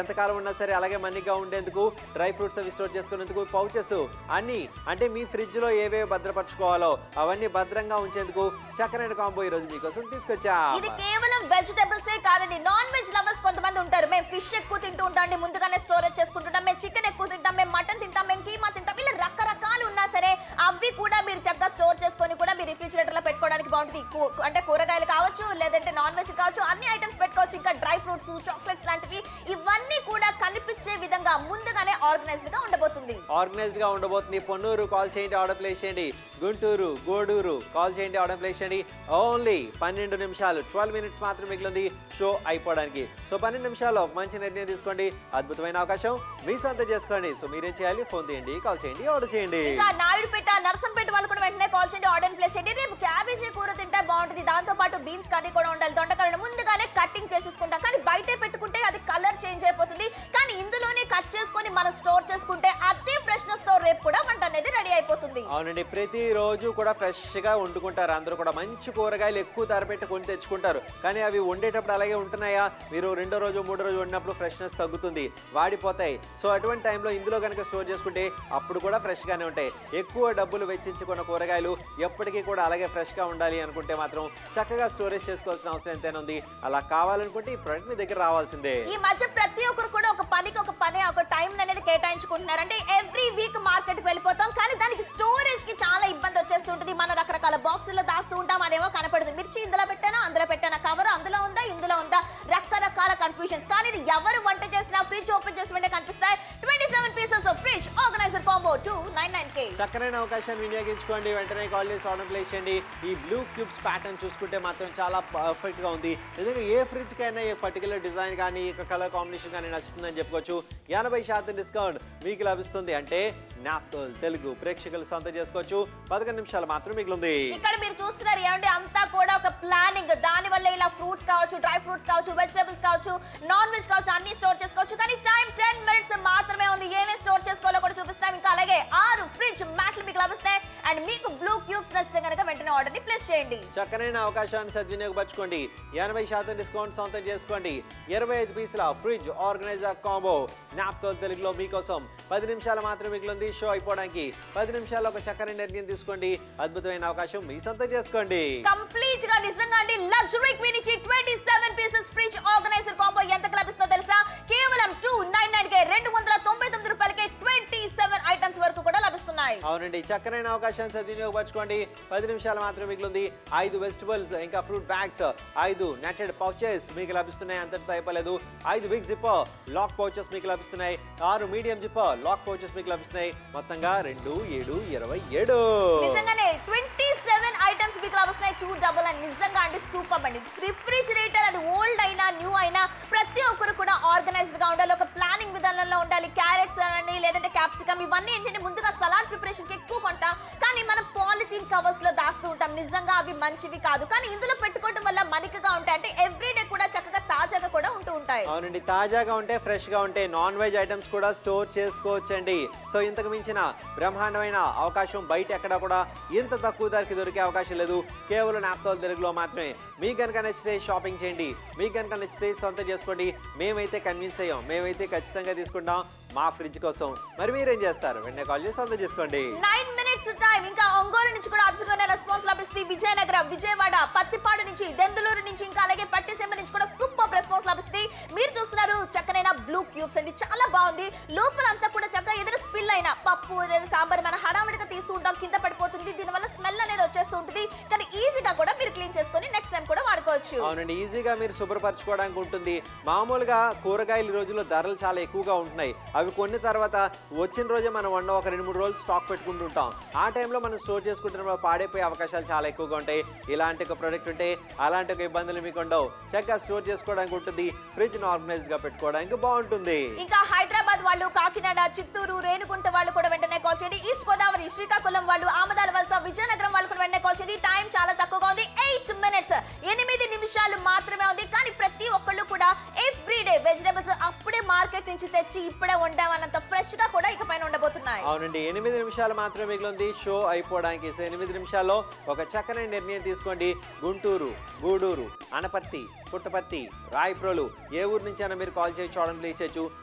ఎంతకాలం ఉన్నా సరే అలాగే మన్నిగా ఉండేందుకు డ్రై ఫ్రూట్స్ అవి స్టోర్ చేసుకునేందుకు పౌచెస్ అన్ని, అంటే మీ ఫ్రిడ్జ్ లో ఏవేవి భద్రపరచుకోవాలో అవన్నీ భద్రంగా ఉంచేందుకు చక్కనైన కాంబో ఈ రోజు మీకోసం తీసుకొచ్చా. ఇది కేవలం వెజిటబుల్స్ ఏ కాదండి, నాన్ వెజ్ లవర్స్ కొంతమంది ఉంటారు. మేము ఫిష్ ఎక్కువ తింటూ ఉంటాం, ముందుగానే స్టోరేజ్ చేసుకుంటుంటాం. మేము చికెన్ ఎక్కువ తింటాం, మేము మటన్ తింటాం, మేము కీమా తింటాం. ఇలా రకరకాలు ఉన్నా సరే అవి కూడా మీరు చక్కగా స్టోర్ చేసుకొని కూడా మీ రిఫ్రిజిరేటర్ లో పెట్టుకోవడానికి బాగుంటుంది. అంటే కూరగాయలు కావచ్చు, లేదంటే నాన్ వెజ్ కావచ్చు, అన్ని ఐటమ్స్ పెట్టుకోవచ్చు. ఇంకా డ్రై ఫ్రూట్స్, చాక్లెట్స్ లాంటివి ఇవన్నీ కూడా కనిపించే విధంగా ముందుగానే ఆర్గనైజ్డ్ గా ఉండబోతుంది. పొన్నూరు కాల్ చేయండి, ఆర్డర్ ప్లేస్ చేయండి. గుంటూరు, గోడూరు కాల్ చేయండి, ఆర్డర్ ప్లేస్ చేయండి. ఓన్లీ 12 నిమిషాలు 12 మినిట్స్ మాత్రం మిగిలింది షో అయిపోవడానికి. సో 12 నిమిషాల్లో మంచి నిర్ణయం తీసుకోండి. అద్భుతమైన అవకాశం మీ సొంత చేసుకోండి. సో మీరేం చేయాలి? ఫోన్ తీయండి, కాల్ చేయండి, ఆర్డర్ చేయండి. ఇంకా నాయుడుపేట, నర్సంపేట వాళ్ళు కూడా వెంటనే కాల్ చేయండి, ఆర్డర్ ప్లేస్ చేయండి. రేపు క్యాబేజీ కూర తింటే బాగుంటుంది. దాంతో పాటు బీన్స్ కర్రీ కూడా ఉండాలి. దొండకాయలను ముందుగానే కట్టింగ్ చేసేసుకుంటాం, కానీ బయటే పెట్టుకుంటే అది కలర్ చేంజ్ అయిపోతుంది. కానీ ఇందులోనే కట్ చేసుకొని మనం స్టోర్ చేసుకుంటే అదే ఫ్రెష్నెస్ తో రేపు కూడా వంట అనేది రెడీ అయిపోతుంది. అవునండి, ప్రతిరోజు కూడా ఫ్రెష్ గా వండుకుంటారు. అందరూ కూడా మంచి కూరగాయలు ఎక్కువ ధర పెట్టి కొని తెచ్చుకుంటారు. కానీ అవి వండేటప్పుడు అలాగే ఉంటున్నాయా? మీరు 2వ రోజు 3వ రోజు వండినప్పుడు ఫ్రెష్నెస్ తగ్గుతుంది, వాడిపోతాయి. సో అటువంటి టైంలో ఇందులో కనుక స్టోర్ చేసుకుంటే అప్పుడు కూడా ఫ్రెష్ గానే ఉంటాయి. ఎక్కువ డబ్బులు వెచ్చించుకున్న కూరగాయలు ఎప్పటికీ కూడా అలాగే ఫ్రెష్ గా ఉండాలి అనుకుంటే మాత్రం చక్కగా స్టోరేజ్ చేసుకోవాల్సిన అవసరం ఎంతైనా ఉంది. అలా కావాలనుకుంటే ఈ ప్రొడక్ట్ మీ దగ్గర రావాల్సిందే. ఈ మధ్య ప్రతి ఒక్కరు కూడా ఒక టైం అనేది కేటాయించుకుంటున్నారు. అంటే ఎవ్రీ వీక్ మార్కెట్ కి వెళ్ళిపోతాం, కానీ దానికి స్టోరేజ్ కి చాలా ఇబ్బంది వచ్చేస్తుంటుంది. మనం రకరకాల బాక్సుల్లో దాస్తూ ఉంటాం, అదేమో కనపడదు. మిర్చి ఇందులో పెట్టానా, అందులో పెట్టానా, కవర్ అందులో ఉందా, ఇందులో ఉందా, రకరకాల కన్ఫ్యూజన్స్. కానీ ఇది ఎవరు వంట చేసినా ఫ్రిడ్జ్ ఓపెన్ చేసి వెంటనే కనిపిస్తాయి 27 pieces of fridge organiser combo 299K. చక్కనైన అవకాశాన్ని వినియోగించుకోండి. వెంటనే కాల్ చేసి ఆర్డర్ ప్లేస్ చేయండి. ఈ బ్లూ క్యూబ్స్ ప్యాటర్న్ చూసుకుంటే మాత్రం చాలా పర్ఫెక్ట్ గా ఉంది. నిజంగా ఏ ఫ్రిడ్జ్ కైనా ఏ పర్టికులర్ డిజైన్ కానీ కలర్ కాంబినేషన్ కానీ నచ్చుతుందని చెప్పుకోవచ్చు. 80% డిస్కౌంట్ మీకు లభిస్తుంది. అంటే నాప్తోల్ తెలుగు ప్రేక్షకులు సొంత చేసుకోవచ్చు. 11 నిమిషాలు మాత్రం మిగిలింది. ఇక్కడ మీరు చూస్తున్నారు ఏమంటే అంతా కూడా ఒక ప్లానింగ్. దాని వల్ల ఇలా ఫ్రూట్స్ కావచ్చు, డ్రై ఫ్రూట్స్ కావచ్చు, వెజిటబుల్స్ కావచ్చు, నాన్ వెజ్ కావచ్చు, అన్ని స్టోర్ చేసుకోవచ్చు. కానీ టైం 10 మినిట్స్ మాత్రమే ఉంది. ఏమేమి స్టోర్ చేసుకోవాలో కూడా చూపిస్తాం. ఇంకా అలాగే 6 ఫ్రిడ్జ్ మ్యాట్లు మీకు లభిస్తాయి. అండ్ మీకు బ్లూ క్యూబ్స్ నచ్చితే కనుక వెంటనే ఆర్డర్ ని ప్లేస్ చేయండి. చక్కనైన అవకాశాన్ని సద్వినియోగపరచుకోండి. 80% డిస్కౌంట్ సొంతం చేసుకోండి. 25 పీసుల ఫ్రిడ్జ్ ఆర్గనైజర్ కాంబో నాప్తోల్ తెలుగులో మీకోసం. 10 నిమిషాలు మాత్రం మిగిలింది షో అయిపోవడానికి. 10 నిమిషాల్లో ఒక చక్కని నిర్ణయం తీసుకోండి. అద్భుతమైన అవకాశం మీ సొంతం చేసుకోండి. కంప్లీట్ గా నిజంగా అండి లగ్జరీ క్వీన్ ఇచ్చి 27 పీసెస్ ఫ్రిడ్జ్ ఆర్గనైజర్ కాంబో ఎంతకు లభిస్తుందో తెలుసా? కేవలం 299K 299 రూపాయలకే 27 ఐటమ్స్ వరకు కూడా లభిస్తున్నాయి. అవునండి, చక్కనైన అవకాశాన్ని సద్వినియోగపరచుకోండి. 10 నిమిషాలు మాత్రం మిగిలింది. 5 వెజిటబుల్స్ ఇంకా ఫ్రూట్ బ్యాగ్స్, 5 నెటెడ్ పౌచెస్ మీకు లభిస్తున్నాయి. అంతటితో అయిపోలేదు. 5 బిగ్ జిప్పర్ లాక్ పౌచెస్ మీకు లభిస్తున్నాయి. 6 మీడియం జిప్పర్ లాక్ పౌచెస్ మీకు లభిస్తున్నాయి. మొత్తంగా 2, 7, 27. నిజంగానే 27 ఐటమ్స్ మీకు లభిస్తున్నాయి. 299 నిజంగా అంటే సూపర్ అండి. రిఫ్రిజిరేటర్ అది ఓల్డ్ అయినా న్యూ అయినా ప్రతి ఒక్కరు కూడా ఆర్గనైజ్డ్ గా ఉండాలి. ఒక ప్లానింగ్ విధానంలో ఉండాలి. క్యారెట్స్ అని లేదంటే క్యాప్సికమ్ ఇవన్నీ ఏంటంటే ముందుగా సలాడ్ ప్రిపరేషన్ కి ఎక్కువ కొంటాం, కానీ మనం పాలిథీన్ కవర్స్ లో దాస్తూ ఉంటాం. నిజంగా అవి మంచివి కాదు. కానీ ఇందులో పెట్టుకోవడం వల్ల మనికగా ఉంటాయి. అంటే ఎవ్రీడే కూడా చక్కగా తాజాగా కూడా ఉంటూ ఉంటాయి. ఉంటాయి. అవునండి, తాజాగా ఉంటే ఫ్రెష్ గా ఉంటే నాన్ వెజ్ ఐటమ్స్ కూడా స్టోర్ చేసుకోవచ్చండి. సో ఇంతకు మించిన బ్రహ్మాండమైన అవకాశం బయట ఎక్కడ కూడా ఇంత తక్కువ ధరకి దొరికే అవకాశం లేదు. కేవలం నాప్తోల్ తెలుగులో మాత్రమే. మీకు కనుక నచ్చితే షాపింగ్ చేయండి, మీకు కనుక నచ్చితే సొంతం చేసుకోండి. మేమైతే కన్విన్స్ అయ్యాం, మేమైతే ఖచ్చితంగా తీసుకుంటాం మా ఫ్రిడ్జ్ కోసం. మరి మీరేం చేస్తారు? వెంటనే కాల్ చేసి సొంతం చేసుకోండి. 9 minutes టైం. ఇంకా ఒంగోలు నుంచి కూడా అద్భుతమైన రెస్పాన్స్ లభిస్తుంది. విజయనగరం, విజయవాడ, పత్తిపాడు నుంచి, దెందులూరు నుంచి, ఇంకా అలాగే పట్టిసీమ నుంచి కూడా సూపర్ రెస్పాన్స్ లభిస్తుంది. మీరు చూస్తున్నారు చక్కనైన బ్లూ క్యూబ్స్ అండి, చాలా బాగుంది. లోపల అంతా కూడా చక్కగా ఏదైనా స్పిల్ అయినా పప్పు లేదా సాంబార్ మన హడావిడిగా తీస్తూ ఉంటాం, కింద పడిపోతుంది. దీనివల్ల స్మెల్ అనేది వచ్చేస్తూ ఉంటుంది. కానీ ఈజీగా కూడా మీరు క్లీన్ చేసుకొని నెక్స్ట్ టైం కూడా వాడుకోవచ్చు. అవునండి, ఈజీగా మీరు శుభ్రపరచుకోవడానికి ఉంటుంది. మామూలుగా కూరగాయలు ఈ రోజుల్లో ధరలు చాలా ఎక్కువగా ఉంటున్నాయి. అవి కొన్ని తర్వాత వచ్చిన రోజే మనం ఒక 2-3 రోజులు స్టాక్ పెట్టుకుంటుంటాం. ఆ టైంలో మనం స్టోర్ చేసుకుంటున్నప్పుడు పాడైపోయే అవకాశాలు చాలా ఎక్కువగా ఉంటాయి. ఇలాంటి ఒక ప్రోడక్ట్ ఉంటే అలాంటి ఒక ఇబ్బందులు మీకు ఉండవు. చక్కగా స్టోర్ చేసుకోవడానికి ఉంటుంది, ఫ్రిడ్జ్ ఆర్గనైజ్డ్ గా పెట్టుకోవడానికి బాగుంటుంది. ఇంకా హైదరాబాద్ వాళ్ళు, కాకినాడ, చిత్తూరు, రేణుగుంట వాళ్ళు కూడా వెంటనే కాల్ చేయండి. ఈస్ట్ గోదావరి, శ్రీకాకుళం వాళ్ళు, ఆమదాల వలస, విజయనగరం వాళ్ళు కూడా వెంటనే కాల్ చేయండి. టైం చాలా తక్కువగా ఉంది, 8 minutes, 8 నిమిషాలు మాత్రమే ఉంది. కానీ ప్రతి ఒక్కళ్ళు కూడా ఎవ్రీడే వెజిటబుల్స్ అప్పుడే మార్కెట్ నుంచి తెచ్చి ఇప్పుడే వండామన్నంత ఫ్రెష్ గా కూడా ఇకపైన ఉండబోతున్నాయి. అవునండి, 8 నిమిషాలు మాత్రమే మిగిలింది షో అయిపోవడానికి. 8 నిమిషాల్లో ఒక చక్కని నిర్ణయం తీసుకోండి. గుంటూరు, గూడూరు, అనపర్తి, పుట్టపర్తి, రాయప్రోలు, ఏ ఊరు నుంచి అయినా మీరు కాల్ చేయొచ్చు, ఆర్డర్ ప్లేస్ చేయొచ్చు.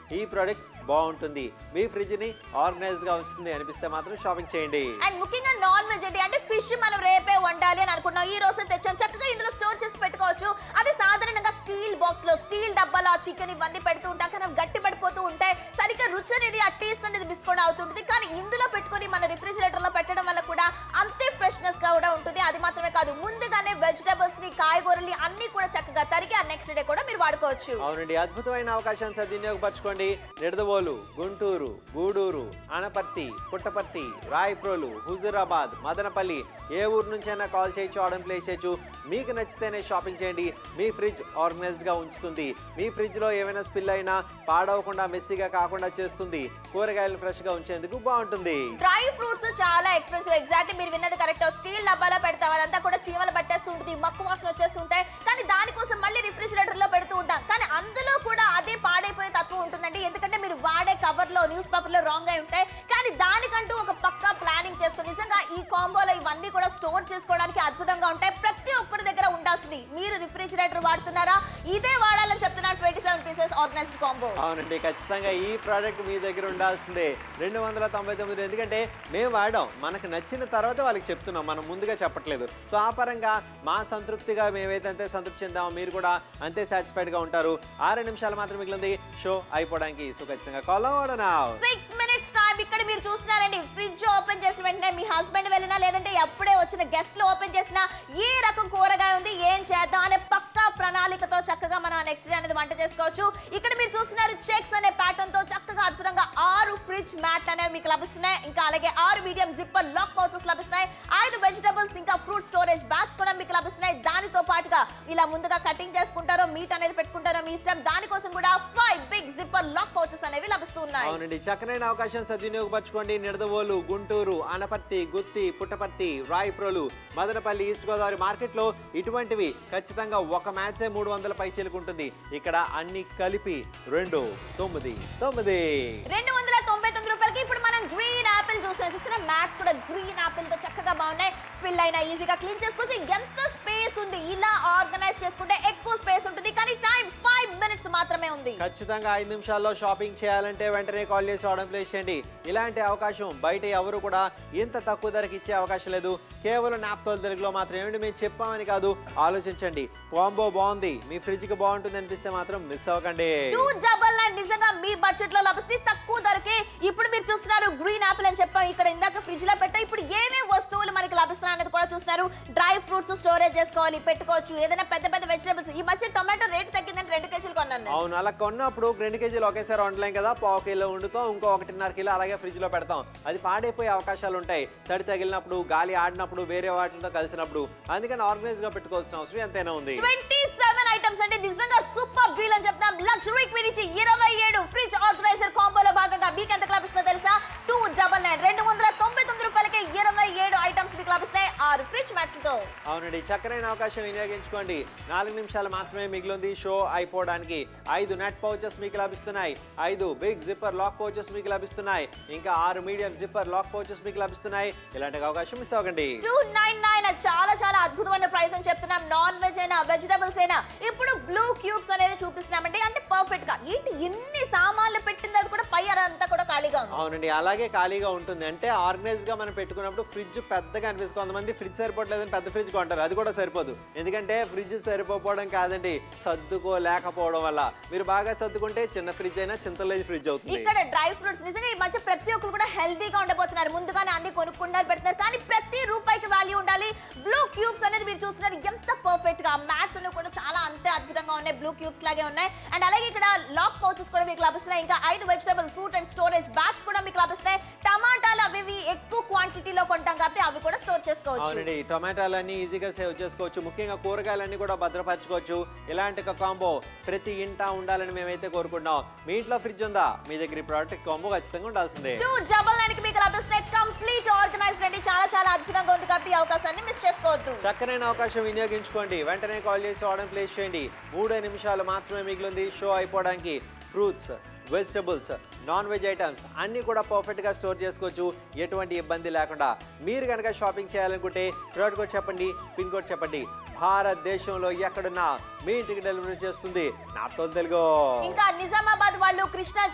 ఈ ప్రోడక్ట్ బాగుంటుంది, మీ ఫ్రిడ్జ్ ని ఆర్గనైజ్డ్ గా ఉంచుతుంది అనిపిస్తే మాత్రం షాపింగ్ చేయండి. అండ్ ముఖ్యంగా నాన్ వెజ్ అంటే ఫిష్ మనం రేపే వండాలి అని అనుకున్నాం, ఈ రోజు తెచ్చాం, చక్కగా ఇందులో స్టోర్ చేసి పెట్టుకోవచ్చు. అది సాధారణంగా స్టీల్ బాక్స్ లో, స్టీల్ డబ్బాలో చికెన్ ఇవన్నీ పెడుతూ ఉంటాం, కానీ గట్టి పడిపోతూ ఉంటాయి. సరిగ్గా రుచి అనేది, ఆ టేస్ట్ అనేది మిస్ కూడా అవుతుంటుంది. కానీ ఇందులో పెట్టుకొని మన రిఫ్రిజిరేటర్ లో పెట్టడం వల్ల కూడా అంతే ఫ్రెష్నెస్ గా కూడా ఉంటుంది. అది మాత్రమే కాదు, ముందుగానే వెజిటబుల్స్ ని, కాయగూరల్ని అన్ని కూడా చక్కగా తరిగి ఆ నెక్స్ట్ డే కూడా మీరు వాడుకోవచ్చు. అవునండి, అద్భుతమైన అవకాశాన్ని సద్వినియోగపరచుకోండి. నిడదవోలు, గుంటూరు, గూడూరు, అనపర్తి, పుట్టపర్తి, రాయప్రోలు, హుజూరాబాద్, మదనపల్లి, ఏ ఊరు నుంచైనా కాల్ చేయొచ్చు, ఆర్డర్ ప్లేస్ చేయొచ్చు. మీకు నచ్చితేనే షాపింగ్ చేయండి. మీ ఫ్రిడ్జ్ ఆర్గనైజ్డ్ గా ఉంచుతుంది. మీ ఫ్రిడ్జ్ లో ఏమైనా స్పిల్ అయినా పాడవకుండా, మెస్సీగా కాకుండా చేస్తుంది. కూరగాయలు ఫ్రెష్ గా ఉంచేందుకు బాగుంటుంది. డ్రై ఫ్రూట్స్ చాలా ఎక్స్పెన్సివ్, ఎగ్జాక్ట్ మీరు విన్నది కరెక్ట్. స్టీల్ డబ్బాలో పెడతాం, అదంతా కూడా చీమలు పట్టేస్తుంటుంది, మక్కు వాసన వచ్చేస్తుంటాయి. కానీ దానికోసం మళ్ళీ రిఫ్రిజిరేటర్ లో పెడుతూ ఉంటాం. కానీ అందులో కూడా అదే పాడైపోయే తత్వం ఉంటుందండి. ఎందుకంటే మీరు వాడే కవర్ లో, న్యూస్ పేపర్ లో రాంగ్ అయి ఉంటాయి. కానీ దానికంటూ ఒక పక్కా ప్లానింగ్ చేసుకుని నిజంగా ఈ కాంబోలో ఇవన్నీ కూడా స్టోర్ చేసుకోవడానికి అద్భుతంగా ఉంటాయి. ప్రతి ఒక్కరి దగ్గర ఉండాల్సింది. మీరు రిఫ్రిజిరేటర్ వాడుతున్నారా? ఇదే వాడాలని చెప్తున్నారు. 27 పీసెస్ ఆర్గనైజ్డ్ కాంబో. అవునండి, ఖచ్చితంగా ఈ ప్రోడక్ట్ మీ దగ్గర ఉండాల్సిందే. 299. ఎందుకంటే మేము వాడాం, మనకు నచ్చిన తర్వాత వాళ్ళకి చెప్తున్నాం, మనం ముందుగా చెప్పట్లేదు. సో ఆ పరంగా మా సంతృప్తిగా మేమైతే అంతే సంతృప్తి చెందామో, మీరు కూడా అంతే సాటిస్ఫైడ్ గా ఉంటారు. 6 నిమిషాలు మాత్రం మిగిలింది షో అయిపోవడానికి. సో ఖచ్చితంగా కాల్ అవ్వడం. 6 minutes టైం. ఇక్కడ మీరు చూస్తున్నారండి, ఫ్రిడ్జ్ ఓపెన్ చేసిన వెంటనే మీ హస్బెండ్ వెళ్ళినా, లేదంటే ఎప్పుడే వచ్చిన గెస్ట్లు ఓపెన్ చేసినా ఏ రకం కూరగాయ ఉంది, ఏం చేద్దాం అనే పక్కా ప్రణాళికతో చక్కగా మనం నెక్స్ట్ డే అనేది వంట చేసుకోవచ్చు. ఇక్కడ మీరు చూస్తున్నారు చెక్స్ అనే ప్యాటర్న్ తో చక్కగా అద్భుతంగా 6 ఫ్రిడ్జ్ మ్యాట్ అనేవి మీకు లభిస్తున్నాయి. ఇంకా అలాగే 6 మీడియం జిప్పర్ లాక్ పౌచెస్ లభిస్తున్నాయి. 5 వెజిటబుల్స్ ఇంకా ఫ్రూట్ స్టోరేజ్ బ్యాగ్స్ కూడా మీకు లభిస్తున్నాయి. దానితో పాటుగా ఇలా ముందుగా కటింగ్ చేసుకుంటారో, మీట్ అనేది పెట్టుకుంటారో మీ ఇష్టం. దానికోసం కూడా 5 బిగ్ జిప్పర్ లాక్ పౌచెస్ అనేవి లభిస్తున్నాయి. అవునండి, చక్కనైన అవకాశం సద్వినియోగపరచుకోండి. నిడదవోలు, గుంటూరు, అనపర్తి, గుత్తి, పుట్టపర్తి, రాయప్రోలు, మదనపల్లి, ఈస్ట్ గోదావరి మార్కెట్ లో ఇటువంటివి ఖచ్చితంగా ఒక మ్యాచే 300 పైచీలకు ఉంటుంది. ఇక్కడ అన్ని కలిపి 299 రూపాయలకి ఇప్పుడు మనం గ్రీన్ యాపిల్ చూస్తున్న మ్యాట్స్ కూడా గ్రీన్ యాపిల్ తో చక్కగా బాగున్నాయి. స్పిల్ అయినా ఈజీగా క్లీన్ చేసుకోవచ్చు. ఎంత స్పేస్ ఉంది, ఇలా ఆర్గనైజ్ చేసుకుంటే ఎక్కువ స్పేస్ ఉంటుంది. కానీ టైం 5 minutes మాత్రమే ఉంది. ఖచ్చితంగా 5 నిమిషాల్లో షాపింగ్ చేయాలంటే వెంటనే కాల్ చేసి ఆర్డర్ ప్లేస్ చేయండి. ఇలాంటి అవకాశం బయట ఎవరు కూడా ఇంత తక్కువ ధరకి ఇచ్చే అవకాశం లేదు. కేవలం నాప్తోల్ తెలుగులో మాత్రం. ఏమిటి మేము చెప్పామని కాదు, ఆలోచించండి. కాంబో బాగుంది, మీ ఫ్రిడ్జ్ కి బాగుంటుంది అనిపిస్తే మాత్రం మిస్ అవ్వకండి. 299 నిజంగా మీ బడ్జెట్ లో లభిస్తుంది, తక్కువ ధరకే. ఇప్పుడు మీరు చూస్తున్నారు గ్రీన్ యాపిల్ అని చెప్పాం, ఇక్కడ ఇందాక ఫ్రిడ్జ్ లో పెట్టా. ఇప్పుడు ఏమేమి వస్తువులు మనకి లభిస్తున్నాయి అనేది కూడా చూస్తున్నారు. డ్రై ఫ్రూట్స్ స్టోరేజ్ చేసుకోవాలి, పెట్టుకోవచ్చు. ఏదైనా పెద్ద పెద్ద వెజిటబుల్స్. ఈ మధ్య టొమాటో రేట్ తగ్గిందని 2 కేజీలు కొన్నాను. అవును, అలా కొన్నప్పుడు 2 కేజీలు ఒకేసారి వండలేం కదా, 1/2 కిలో వండుతాం, ఇంకో 1.5 కిలో అలాగే ఫ్రిడ్జ్ లో పెడతాం. అది పాడైపోయే అవకాశాలు ఉంటాయి, తడి తగిలినప్పుడు, గాలి ఆడినప్పుడు, వేరే వాటితో కలిసినప్పుడు. అందుకని ఆర్గనైజ్ గా పెట్టుకోవాల్సిన అవసరం ఎంతైనా ఉంది. 27 ఐటమ్స్ అంటే నిజంగా సూపర్ డీల్ అని చెప్తాం. లగ్జరీ క్విరిచి 27 ఫ్రిడ్జ్ ఆర్గనైజర్ కాంబోలో భాగంగా మీకు ఎంత లభిస్తుందో తెలుసా? 299 రూపాయలకి 27 ఐటమ్స్ మీకు లభిస్తాయి 6 ఫ్రిడ్జ్ మ్యాట్లతో. అవును, అవునండి, చక్కరైన అవకాశం వినియోగించుకోండి. 4 నిమిషాలు మాత్రమే మిగిలింది షో అయిపోవడానికి. 5 నెట్ పౌచెస్ మీకు లభిస్తున్నాయి, 5 బిగ్ జిప్పర్ లాక్ పౌచెస్ మీకు లభిస్తున్నాయి, ఇంకా 6 మీడియం జిప్పర్ లాక్ పౌచెస్ మీకు లభిస్తున్నాయి. ఇలాంటి అవకాశం మిస్ అవ్వకండి. 299 చాలా చాలా అద్భుతమైన ప్రైస్ అని చెప్తున్నాం. నాన్ వెజ్ అయినా వెజిటబుల్స్ అయినా ఇప్పుడు బ్లూ క్యూబ్స్ అనేది చూపిస్తున్నామండి. అంటే పర్ఫెక్ట్ గా ఏంటి ఎన్ని సామాన్లు పెట్టింది అది కూడా పై అరంతా కూడా ఖాళీగా ఉంది. అవునండి, అలాగే ఖాళీగా ఉంటుంది. అంటే ఆర్గనైజ్ గా మనం పెట్టుకున్నప్పుడు ఫ్రిడ్జ్ పెద్దగా అనిపిస్తుంది. కొంతమంది ఫ్రిడ్జ్ సరిపోవట్లేదని పెద్ద ఫ్రిడ్జ్ కొంటారు, అది కూడా సరిపోదు. ఎందుకంటే ఫ్రిడ్జ్ సరిపోవడం కాదండి, సర్దుకోలేకపోవడం వల్ల. మీరు బాగా సర్దుకుంటే చిన్న ఫ్రిడ్జ్ అయినా చింతలేని ఫ్రిడ్జ్ అవుతుంది. ఇక్కడ డ్రై ఫ్రూట్స్ నిజంగా ఈ మధ్య ప్రతి ఒక్కరు కూడా హెల్తీగా ఉండబోతున్నారు. ముందుగానే అన్ని కొనుక్కుంటారు పెడతారు, కానీ ప్రతి రూపాయికి వాల్యూ ఉండాలి. బ్లూ క్యూబ్స్ అనేది మీరు చూస్తున్నారు ఎంత పర్ఫెక్ట్ గా. మ్యాట్స్ అనేవి కూడా చాలా అంతే అద్భుతంగా ఉన్నాయి, బ్లూ క్యూబ్స్ లాగే ఉన్నాయి. అండ్ అలాగే ఇక్కడ లాక్ పౌచెస్ కూడా మీకు లభిస్తున్నాయి. ఇంకా 5 vegetable fruit and storage bags కూడా మీకు లభిస్తాయి. టమాటాలు అవి ఎక్కువ క్వాంటిటీలో కొంటాం కాబట్టి అవి కూడా స్టోర్ చేసుకోవచ్చు. అవునండి, టమాటాలన్నీ ఈజీగా సేవ్ చేసుకోవచ్చు. ముఖ్యంగా కూరగాయలన్నీ కూడా భద్రపరచుకోవచ్చు. ఇలాంటి ఒక కాంబో ప్రతి ఇంటా ఉండాలని మేమైతే కోరుకుంటున్నాం. మీ ఇంట్లో ఫ్రిడ్జ్ ఉందా? మీ దగ్గర ఈ ప్రోడక్ట్ కాంబో ఖచ్చితంగా ఉండాల్సిందే. 299 కి మీకు లభిస్తాయి. కంప్లీట్ ఆర్గనైజ్డ్ అండి, చాలా చాలా అద్భుతంగా ఉంది కాబట్టి ఈ అవకాశాన్ని మిస్ చేసుకోవద్దు. చక్కనైన అవకాశం వినియోగించుకోండి. వెంటనే కాల్ చేసి ఆర్డర్ ప్లేస్ చేయండి. 3 నిమిషాలు మాత్రమే మిగిలింది షో అయిపోవడానికి. Fruits, vegetables, non veg items అన్నీ కూడా పర్ఫెక్ట్గా స్టోర్ చేసుకోవచ్చు, ఎటువంటి ఇబ్బంది లేకుండా. మీరు కనుక షాపింగ్ చేయాలనుకుంటే ప్రోడక్ట్ కోడ్ చెప్పండి, పిన్ కోడ్ చెప్పండి. భారతదేశంలో ఎక్కడున్నా మీ ఇంటికి డెలివరీ చేస్తుంది నాతో తెలుగు. ఇంకా నిజామాబాద్ వాళ్ళు, కృష్ణా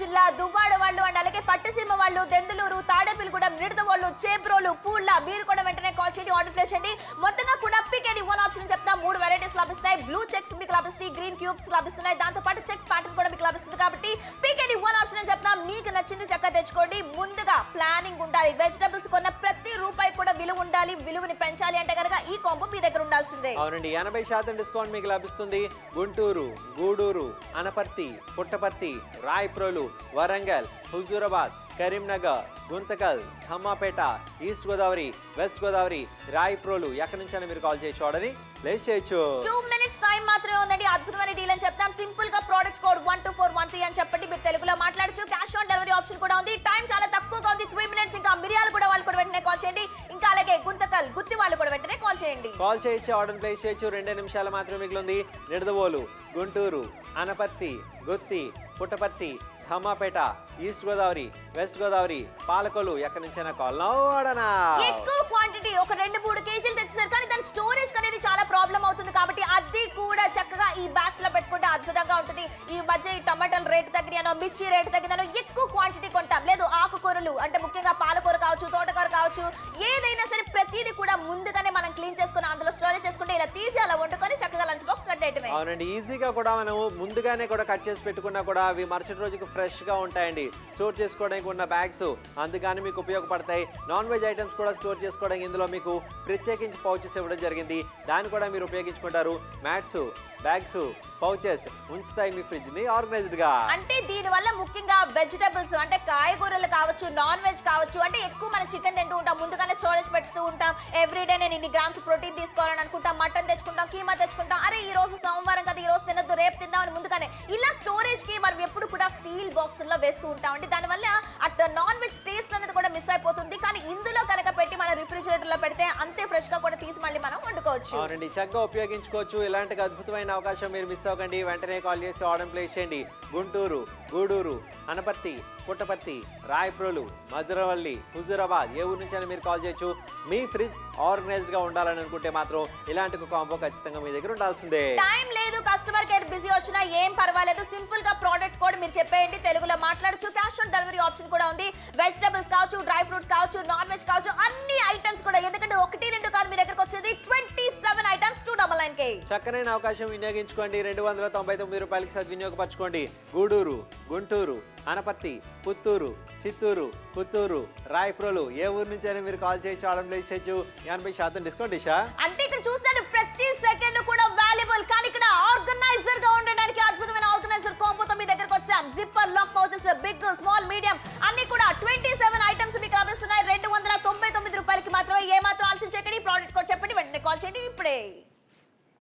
జిల్లా, దువ్వాడ వాళ్ళు, అండ్ అలాగే పట్టిసీమ వాళ్ళు, దెందులూరు, తాడేపల్లిగూడెం, నిడదవోళ్ళు, చేబ్రోలు, పూళ్ళ మీరు కూడా వెంటనే కాల్ చేయండి, ఆర్డర్ ప్లేస్ చేయండి. మొత్తంగా కూడా పిక్ ఎనీ వన్ ఆప్షన్ చెప్తా. 3 వెరైటీస్ లభిస్తాయి. బ్లూ చెక్స్ మీకు లభిస్తాయి, గ్రీన్ క్యూబ్స్ లభిస్తున్నాయి, దాంతో పాటు చెక్స్ ప్యాటర్న్ కూడా మీకు లభిస్తుంది. కాబట్టి పిక్ ఎనీ వన్ ఆప్షన్ అని చెప్తా. మీకు నచ్చింది చక్కగా తెచ్చుకోండి. ముందుగా ప్లానింగ్ ఉండాలి. వెజిటబుల్స్ కొన్న ప్రతి రూపాయి కూడా విలువ ఉండాలి. విలువని పెంచాలి అంటే కనుక ఈ కాంబో మీ దగ్గర ఉండాల్సిందే. అవునండి, 80% డిస్కౌంట్ మీకు లభిస్తుంది. గుంటూరు, గూడూరు, అనపర్తి, పుట్టపర్తి, రాయప్రోలు, వరంగల్, హుజూరాబాద్, కరీంనగర్, గుంతకల్, ధమ్మాపేట, ఈస్ట్ గోదావరి, వెస్ట్ గోదావరి, రాయప్రోలు ఎక్కడి నుంచైనా మీరు కాల్ చేసి ఆర్డర్ని ప్లేస్ చేయొచ్చు. 2 మినిట్స్ టైం మాత్రమే ఉందండి. అద్భుతమైన డీల్ అని చెప్తాం. సింపుల్ గా ప్రొడక్ట్స్ కోడ్ 12413 అని చెప్పండి. మీరు తెలుగులో మాట్లాడచ్చు. క్యాష్ ఆన్ డెలివరీ ఆప్షన్ కూడా ఉంది. టైం చాలా తక్కువగా ఉంది, 3 మినిట్స్. ఇంకా మిరియాలు కూడా వాళ్ళు కూడా వెంటనే కాల్ చేయండి. ఇంకా అలాగే గుంతకల్, గుత్తి వాళ్ళు కూడా వెంటనే కాల్ చేయండి. కాల్ చేయొచ్చు, ఆర్డర్ ప్లేస్ చేయొచ్చు. 2 నిమిషాలు మాత్రమే మిగిలింది. నిడదవోలు, గుంటూరు, అనపర్తి, గుత్తి, పుట్టపర్తి, ధమ్మాపేట, ఈస్ట్ గోదావరి, వెస్ట్ గోదావరి, పాలకొల్లు ఎక్కడి నుంచైనా కాల్ నౌడనా. ఎక్కువ క్వాంటిటీ ఒక 2-3 కేజీలు తెచ్చేసారు, కానీ దాని స్టోరేజ్ అనేది చాలా ప్రాబ్లం అవుతుంది. కాబట్టి అది కూడా చక్కగా ఈ బ్యాగ్స్ లో పెట్టుకుంటే అద్భుతంగా ఉంటుంది. ఈ మధ్య ఈ టమాటాల రేటు తగ్గినానో, మిర్చి రేటు తగ్గినానో ఎక్కువ క్వాంటిటీ కొంటాం. లేదు ఆకుకూరలు అంటే ముఖ్యంగా పాలకూర కావచ్చు, తోటకూర కావచ్చు, ఏదైనా సరే ప్రతిదీ కూడా ముందుగానే మనం క్లీన్ చేసుకుని అందులో స్టోరేజ్ చేసుకుంటే ఇలా తీసి అలా వండుకొని చక్కగా లంచ్ బాక్స్ కట్టేయటమే. అవునండి, ఈజీగా కూడా మనం ముందుగానే కూడా కట్ చేసి పెట్టుకున్నా కూడా అవి మరుసటి రోజుకి ఫ్రెష్ గా ఉంటాయండి. స్టోర్ చేసుకోవడానికి ఉన్న బ్యాగ్స్ అందుకని మీకు ఉపయోగపడతాయి. నాన్ వెజ్ ఐటమ్స్ కూడా స్టోర్ చేసుకోవడానికి ఇందులో మీకు ప్రత్యేకించి పౌచెస్ ఇవ్వడం జరిగింది, దాన్ని కూడా మీరు ఉపయోగించుకుంటారు. మ్యాట్స్, బ్యాగ్స్, పౌచెస్ ఉంచుతాయి మీ ఫ్రిడ్జ్ ని ఆర్గనైజ్డ్ గా. అంటే దీని వల్ల ముఖ్యంగా వెజిటబుల్స్ అంటే కాయగూరలు కావచ్చు, నాన్ వెజ్ కావచ్చు, అంటే ఎక్కువ మనం చికెన్ తింటూ ఉంటాం, ముందుగానే స్టోరేజ్ పెడుతూ ఉంటాం. ఎవ్రీడే నేను ఇన్ని గ్రామ్స్ ప్రోటీన్ తీసుకోవాలని అనుకుంటాం, మటన్ తెచ్చుకుంటాం, కీమా తెచ్చుకుంటాం. అరే ఈ రోజు సోమవారం కదా, ఈ రోజు తినద్దు, రేపు తిందామని ముందుగానే ఇలా స్టోరేజ్ కి మనం ఎప్పుడు కూడా స్టీల్ బాక్స్ లో వేస్తూ ఉంటాం. అంటే దానివల్ల అట్ నాన్ వెజ్ టేస్ట్ అనేది కూడా మిస్ అయిపోతుంది. కానీ ఇందులో కనుక పెట్టి మన రిఫ్రిజిరేటర్ లో పెడితే అంతే ఫ్రెష్ గా కూడా తీసి మళ్ళీ మనం వండుకోవచ్చు. అవునండి, చక్కగా ఉపయోగించుకోవచ్చు. ఇలాంటి అద్భుతమైన అవకాశం మీరు మిస్ అవ్వకండి. వెంటనే కాల్ చేసి ఆర్డర్ ప్లేస్ చేయండి. గుంటూరు, గూడూరు, అనపర్తి, పుట్టపర్తి, రాయప్రోలు, మధురవల్లి, హుజూరాబాద్ ఏ ఊరు నుంచైనా మీరు కాల్ చేయొచ్చు. మీ ఫ్రిడ్జ్ ఆర్గనైజ్డ్ గా ఉండాలని అనుకుంటే మాత్రం ఇలాంటి ఒక కాంబో ఖచ్చితంగా మీ దగ్గర ఉండాల్సిందే. టైం లేదు, కస్టమర్ కేర్ బిజీ వచ్చినా ఏం పర్వాలేదు. సింపుల్ గా ప్రోడక్ట్ కోడ్ మీరు చెప్పేయండి, తెలుగులో మాట్లాడచ్చు. క్యాష్ ఆన్ డెలివరీ ఆప్షన్ కూడా ఉంది. వెజిటబుల్స్ కావచ్చు, డ్రై ఫ్రూట్స్ కావచ్చు, నాన్ వెజ్ కావచ్చు, అన్ని ఐటమ్స్ కూడా. ఎందుకంటే 1-2 కాదు, మీ దగ్గరకు వచ్చేది 27 ఐటమ్స్ 299K. చక్కనైన అవకాశం వినియోగించుకోండి. 299 రూపాయలకి సద్వినియోగపరచుకోండి. గూడూరు, గుంటూరు, అనపర్తి, పుత్తూరు, చిత్తూరు, పుత్తూరు, రాయప్రోలు ఏ ఊరు నుంచైనా మీరు కాల్ చేయొచ్చు, ఆర్డర్ ప్లేస్ చేయొచ్చు. 80% డిస్కౌంట్ ఇషా. అంటే ఇక్కడ చూస్తాను ప్రతి సెకండ్ కూడా వాల్యుబుల్. కానీ ఇక్కడ ఆర్గనైజర్ గా ఉండడానికి అద్భుతమైన ఆర్గనైజర్ కాంబోతో మీ దగ్గరకు వచ్చాం. Zipper lock pouches, big, small, medium అన్ని కూడా 27 ఐటమ్స్ మీకు లభిస్తున్నాయి. 299 రూపాయలకి మాత్రమే. ఏ మాత్రం ఆలోచించకండి. ప్రోడక్ట్ కోడ్ చెప్పండి, వెంటనే కాల్ చేయండి ఇప్పుడే.